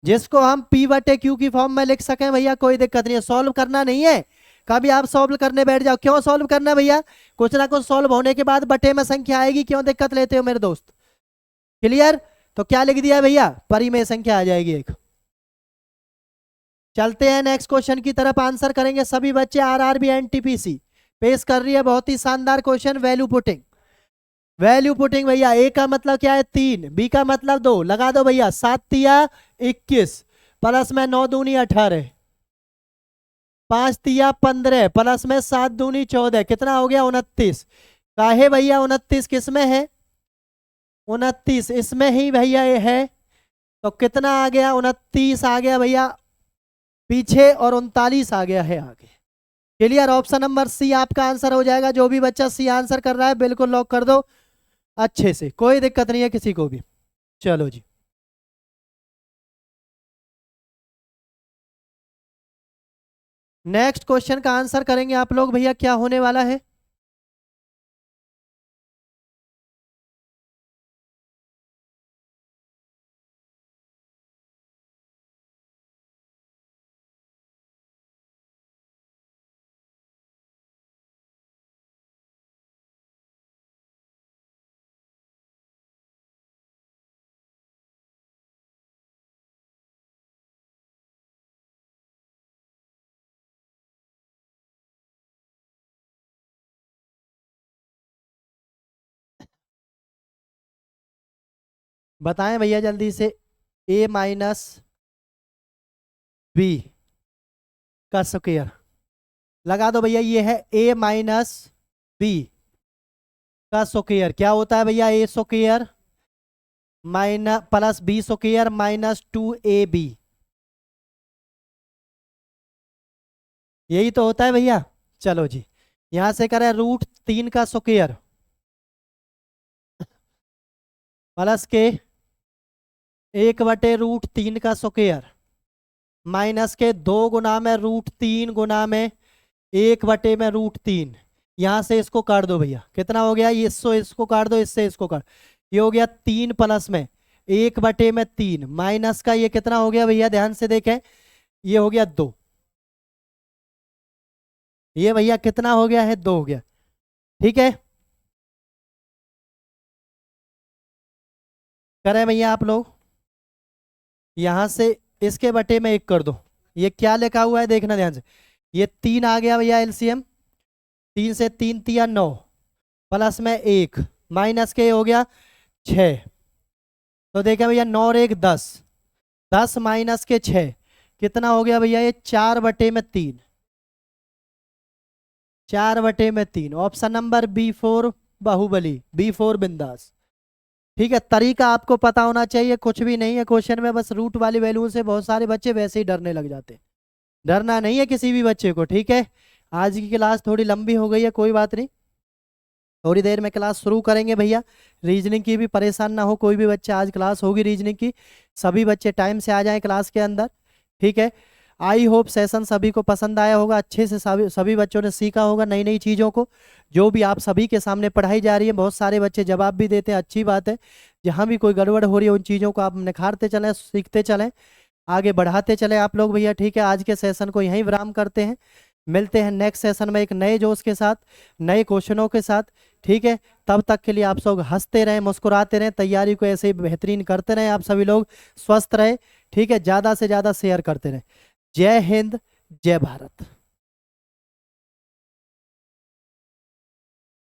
जिसको हम P/Q की फॉर्म में लिख सकें भैया, कोई दिक्कत नहीं है। सॉल्व करना नहीं है, कभी आप सॉल्व करने बैठ जाओ। क्यों सॉल्व करना भैया? कुछ ना कुछ सॉल्व होने के बाद बटे में संख्या आएगी, क्यों दिक्कत लेते हो मेरे दोस्त? क्लियर? तो क्या लिख दिया भैया? परिमेय संख्या आ जाएगी एक। चलते हैं नेक्स्ट क्वेश्चन की तरफ, आंसर करेंगे सभी बच्चे। आरआरबी एनटीपीसी पेश कर रही है बहुत ही शानदार question, value putting. Value putting भैया, ए का मतलब क्या है? 3, बी का मतलब 2, लगा दो भैया। 7 तिया 21 प्लस में 9 दूनी 18, 5 तिया 15 प्लस में 7 दूनी 14, कितना हो गया? 29। काहे भैया 29 किस में है? 29 इसमें ही भैया ये है, तो कितना आ गया? 29 आ गया भैया पीछे, और 39 आ गया है आगे। क्लियर? ऑप्शन नंबर सी आपका आंसर हो जाएगा। जो भी बच्चा सी आंसर कर रहा है बिल्कुल लॉक कर दो अच्छे से, कोई दिक्कत नहीं है किसी को भी। चलो जी, नेक्स्ट क्वेश्चन का आंसर करेंगे आप लोग भैया। क्या होने वाला है? बताएं भैया जल्दी से। a माइनस बी का स्क्वायर, लगा दो भैया। ये है a माइनस बी का स्क्वायर। क्या होता है भैया? a square minus plus B square minus 2ab, यही तो होता है भैया। चलो जी, यहां से करें √3 का स्क्वायर प्लस के 1/√3 का स्क्वायर माइनस के 2 गुना में √3 गुना में 1/√3। यहां से इसको काट दो भैया, कितना हो गया? ये इसको काट दो, इससे इसको काट, ये हो गया 3 प्लस में 1/3 माइनस का ये कितना हो गया भैया, ध्यान से देखें, ये हो गया 2। ये भैया कितना हो गया है, 2 हो गया। ठीक है, करें भैया आप लोग, यहां से इसके बटे में 1 कर दो। ये क्या लिखा हुआ है देखना ध्यान से, ये 3 आ गया भैया एलसीएम, 3 से 3 तिया 9, प्लस में 1 माइनस के हो गया 6। तो देखें भैया 9 और 1 10, 10 माइनस के 6 कितना हो गया भैया, ये 4/3, 4/3। Option number B4 Baahubali, B4 बिंदास। ठीक है, तरीका आपको पता होना चाहिए, कुछ भी नहीं है क्वेश्चन में, बस रूट वाली वैल्यू से बहुत सारे बच्चे वैसे ही डरने लग जाते हैं। डरना नहीं है किसी भी बच्चे को, ठीक है। आज की क्लास थोड़ी लंबी हो गई है, कोई बात नहीं, थोड़ी देर में क्लास शुरू करेंगे भैया। रीजनिंग की भी परेशान ना हो कोई भी बच्चा, आज क्लास होगी रीजनिंग की, सभी बच्चे टाइम से आ जाएं क्लास के अंदर। ठीक है, आई होप सेशन सभी को पसंद आया होगा, अच्छे से सभी बच्चों ने सीखा होगा नई नई चीज़ों को, जो भी आप सभी के सामने पढ़ाई जा रही है। बहुत सारे बच्चे जवाब भी देते हैं, अच्छी बात है। जहाँ भी कोई गड़बड़ हो रही है उन चीज़ों को आप निखारते चलें, सीखते चलें, आगे बढ़ाते चले आप लोग भैया। ठीक है, आज के सेशन को यहीं विराम करते हैं, मिलते हैं नेक्स्ट सेशन में एक नए जोश के साथ, नए क्वेश्चनों के साथ। ठीक है, तब तक के लिए आप सब हंसते रहें, मुस्कुराते रहें, तैयारी को ऐसे ही बेहतरीन करते रहें, आप सभी लोग स्वस्थ रहें। ठीक है, ज़्यादा से ज़्यादा शेयर करते रहें। जय हिंद, जय भारत।